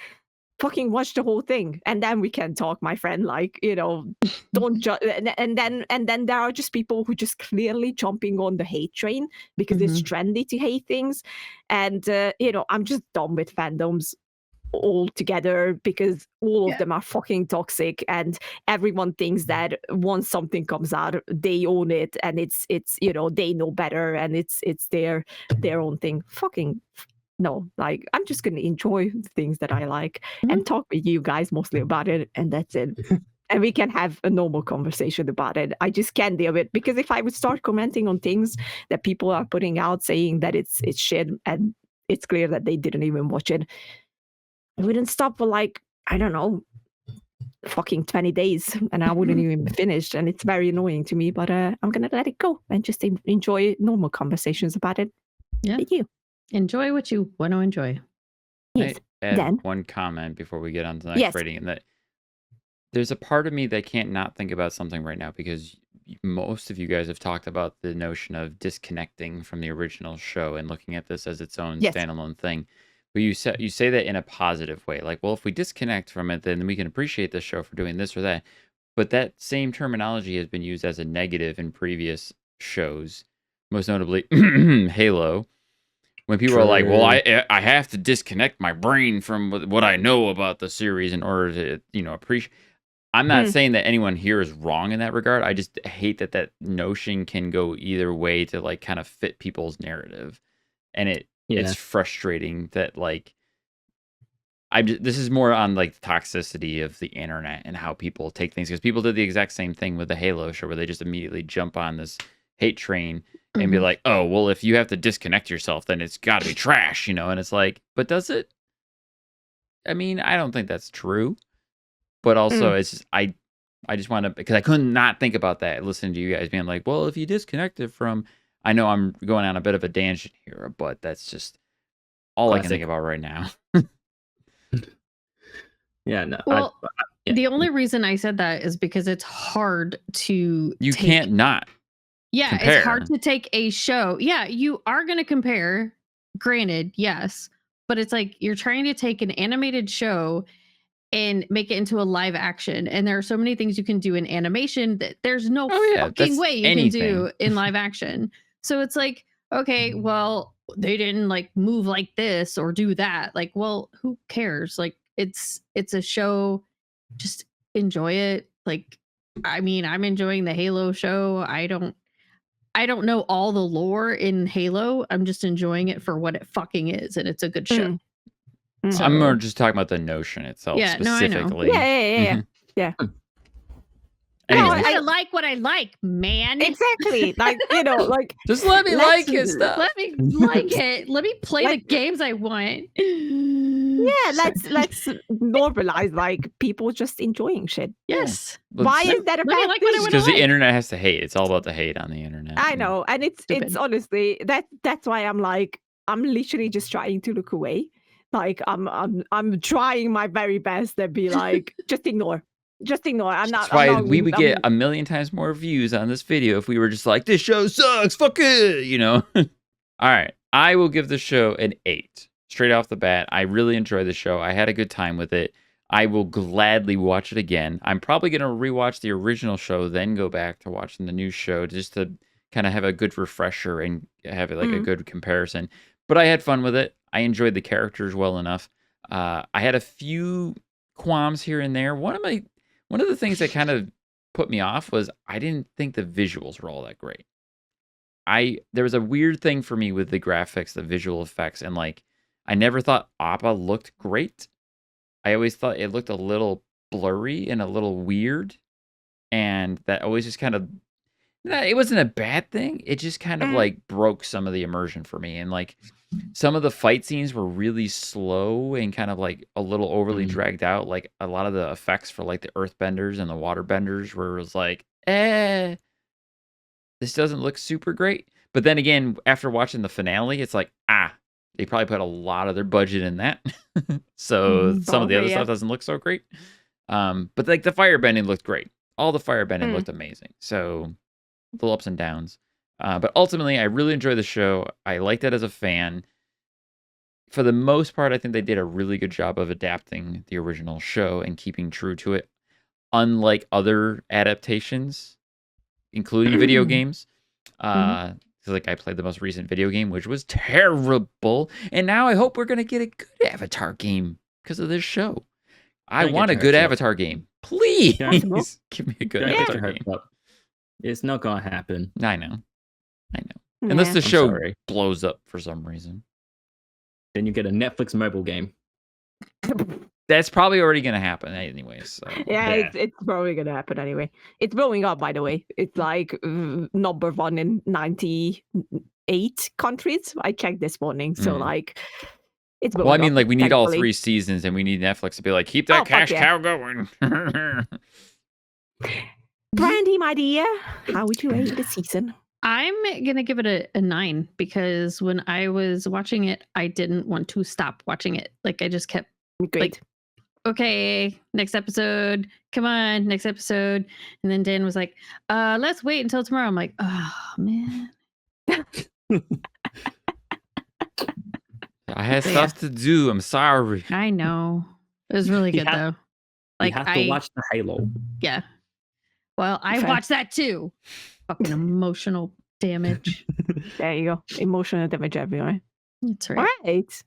Speaker 1: Fucking watch the whole thing, and then we can talk, my friend. Like, don't judge. And then there are just people who just clearly jumping on the hate train because it's trendy to hate things, and I'm just done with fandoms altogether because all of them are fucking toxic, and everyone thinks that once something comes out, they own it, and it's they know better, and it's their own thing. Fucking no, like, I'm just gonna enjoy the things that I like and talk with you guys mostly about it, and that's it. And we can have a normal conversation about it. I just can't deal with it because if I would start commenting on things that people are putting out saying that it's shit and it's clear that they didn't even watch it, I wouldn't stop for like, I don't know, fucking 20 days and I wouldn't even be finished. And it's very annoying to me, but I'm going to let it go and just enjoy normal conversations about it.
Speaker 2: Yeah.
Speaker 1: With you.
Speaker 2: Enjoy what you want to enjoy.
Speaker 1: Yes.
Speaker 3: I add
Speaker 1: Then.
Speaker 3: one comment before we get on to the next rating, and that there's a part of me that can't not think about something right now because most of you guys have talked about the notion of disconnecting from the original show and looking at this as its own standalone thing. But you say that in a positive way, like, well, if we disconnect from it, then we can appreciate the show for doing this or that. But that same terminology has been used as a negative in previous shows, most notably Halo. When people are like, well, I have to disconnect my brain from what I know about the series in order to, appreciate. I'm not saying that anyone here is wrong in that regard. I just hate that notion can go either way to like kind of fit people's narrative. And it's frustrating that like this is more on like the toxicity of the internet and how people take things, because people did the exact same thing with the Halo show where they just immediately jump on this hate train and be like, oh, well, if you have to disconnect yourself, then it's got to be trash, you know? And it's like, but does it? I mean, I don't think that's true. But also, it's just, I just want to, because I could not think about that listening to you guys being like, well, if you disconnected from, I know I'm going on a bit of a tangent here, but that's just all I can think about right now.
Speaker 4: Yeah, no.
Speaker 2: Well, the only reason I said that is because it's hard to
Speaker 3: can't not.
Speaker 2: Yeah,
Speaker 3: compare.
Speaker 2: It's hard to take a show. Yeah, you are going to compare. Granted, yes. But it's like you're trying to take an animated show and make it into a live action. And there are so many things you can do in animation that there's no fucking way you can do in live action. So it's like, okay, well, they didn't like move like this or do that. Like, well, who cares? Like, it's a show. Just enjoy it. Like, I mean, I'm enjoying the Halo show. I don't know all the lore in Halo. I'm just enjoying it for what it fucking is, and it's a good show.
Speaker 3: So, I'm more just talking about the notion itself specifically.
Speaker 1: No, I know. Yeah.
Speaker 2: I like what I like, man.
Speaker 1: Exactly. Like, you know, like
Speaker 3: just let me like his stuff.
Speaker 2: Let me like it. Let me play the games I want.
Speaker 1: Yeah, let's normalize like people just enjoying shit.
Speaker 2: Yes.
Speaker 1: Why is that a bad thing?
Speaker 3: Because the internet has to hate. It's all about the hate on the internet.
Speaker 1: I know, and it's honestly that's why I'm like I'm literally just trying to look away. Like I'm trying my very best to be like just ignore. Just ignore.
Speaker 3: That's why we would get a million times more views on this video if we were just like, this show sucks, fuck it, you know? All right. I will give the show an 8. Straight off the bat, I really enjoyed the show. I had a good time with it. I will gladly watch it again. I'm probably going to rewatch the original show, then go back to watching the new show just to kind of have a good refresher and have like a good comparison. But I had fun with it. I enjoyed the characters well enough. I had a few qualms here and there. One of the things that kind of put me off was I didn't think the visuals were all that great. There was a weird thing for me with the graphics, the visual effects, and like I never thought Appa looked great. I always thought it looked a little blurry and a little weird, and that always just kind of it wasn't a bad thing. It just kind of like broke some of the immersion for me, and like some of the fight scenes were really slow and kind of like a little overly dragged out. Like a lot of the effects for like the earthbenders and the waterbenders where it was like, this doesn't look super great. But then again, after watching the finale, it's like, they probably put a lot of their budget in that. So some of the other stuff doesn't look so great. But like the firebending looked great. All the firebending looked amazing. So little ups and downs. But ultimately, I really enjoyed the show. I liked it as a fan. For the most part, I think they did a really good job of adapting the original show and keeping true to it. Unlike other adaptations, including video games. Like I played the most recent video game, which was terrible. And now I hope we're going to get a good Avatar game because of this show. I want a good Avatar game. Please give me a good Avatar game.
Speaker 4: It's not going to happen.
Speaker 3: I know. Unless the show blows up for some reason.
Speaker 4: Then you get a Netflix mobile game.
Speaker 3: That's probably already going to happen anyways. So.
Speaker 1: Yeah, it's probably going to happen anyway. It's blowing up, by the way. It's like number 1 in 98 countries. I checked this morning. So like, it's blowing up.
Speaker 3: Well, I mean, like we need all 3 seasons and we need Netflix to be like, keep that cash cow going.
Speaker 1: Brandy, my dear, how would you rate the season?
Speaker 2: I'm going to give it a 9 because when I was watching it, I didn't want to stop watching it. Like I just kept like, okay, next episode. Come on, next episode. And then Dan was like, let's wait until tomorrow. I'm like, oh man.
Speaker 3: I had stuff to do. I'm sorry.
Speaker 2: I know. It was really good though.
Speaker 4: Like you have to watch the Halo.
Speaker 2: Yeah. Well, I watched that too. Fucking emotional damage.
Speaker 1: There you go. Emotional damage everywhere.
Speaker 2: That's right.
Speaker 1: All right.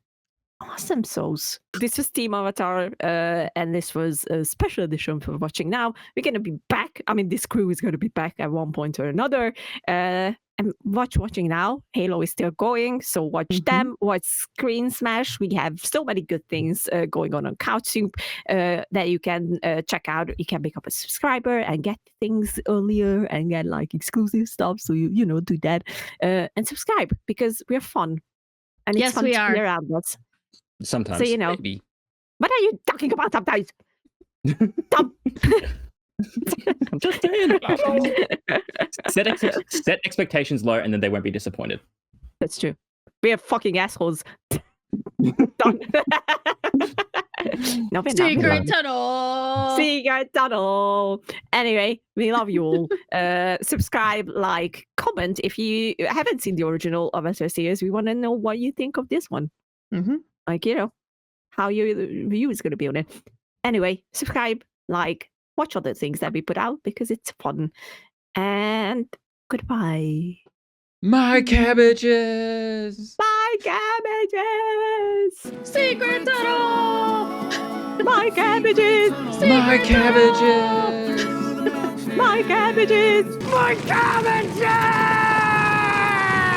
Speaker 1: Awesome sauce. This was Team Avatar, and this was a special edition for watching now. We're going to be back. I mean, this crew is going to be back at one point or another. And watching now. Halo is still going, so watch them. Watch Screen Smash. We have so many good things going on Couch Soup that you can check out. You can become a subscriber and get things earlier and get like exclusive stuff. So you know, do that and subscribe because we're fun. And it's
Speaker 2: Yes,
Speaker 1: fun
Speaker 2: we
Speaker 1: to
Speaker 2: are.
Speaker 1: be around us.
Speaker 4: Sometimes.
Speaker 1: So, you know,
Speaker 3: Maybe.
Speaker 1: what are you talking about sometimes? Stop.
Speaker 4: I'm just saying. Set expectations low, and then they won't be disappointed.
Speaker 1: That's true. We are fucking assholes. Done. No, we're not.
Speaker 2: Secret tunnel.
Speaker 1: Secret tunnel. Anyway, we love you all. Subscribe, like, comment. If you haven't seen the original Avatar series, we want to know what you think of this one. Like, you know, how your review is going to be on it. Anyway, subscribe, like, watch other things that we put out because it's fun. And goodbye.
Speaker 3: My cabbages.
Speaker 1: My cabbages.
Speaker 2: Secret tunnel.
Speaker 1: My cabbages.
Speaker 3: My cabbages.
Speaker 1: My cabbages. My cabbages.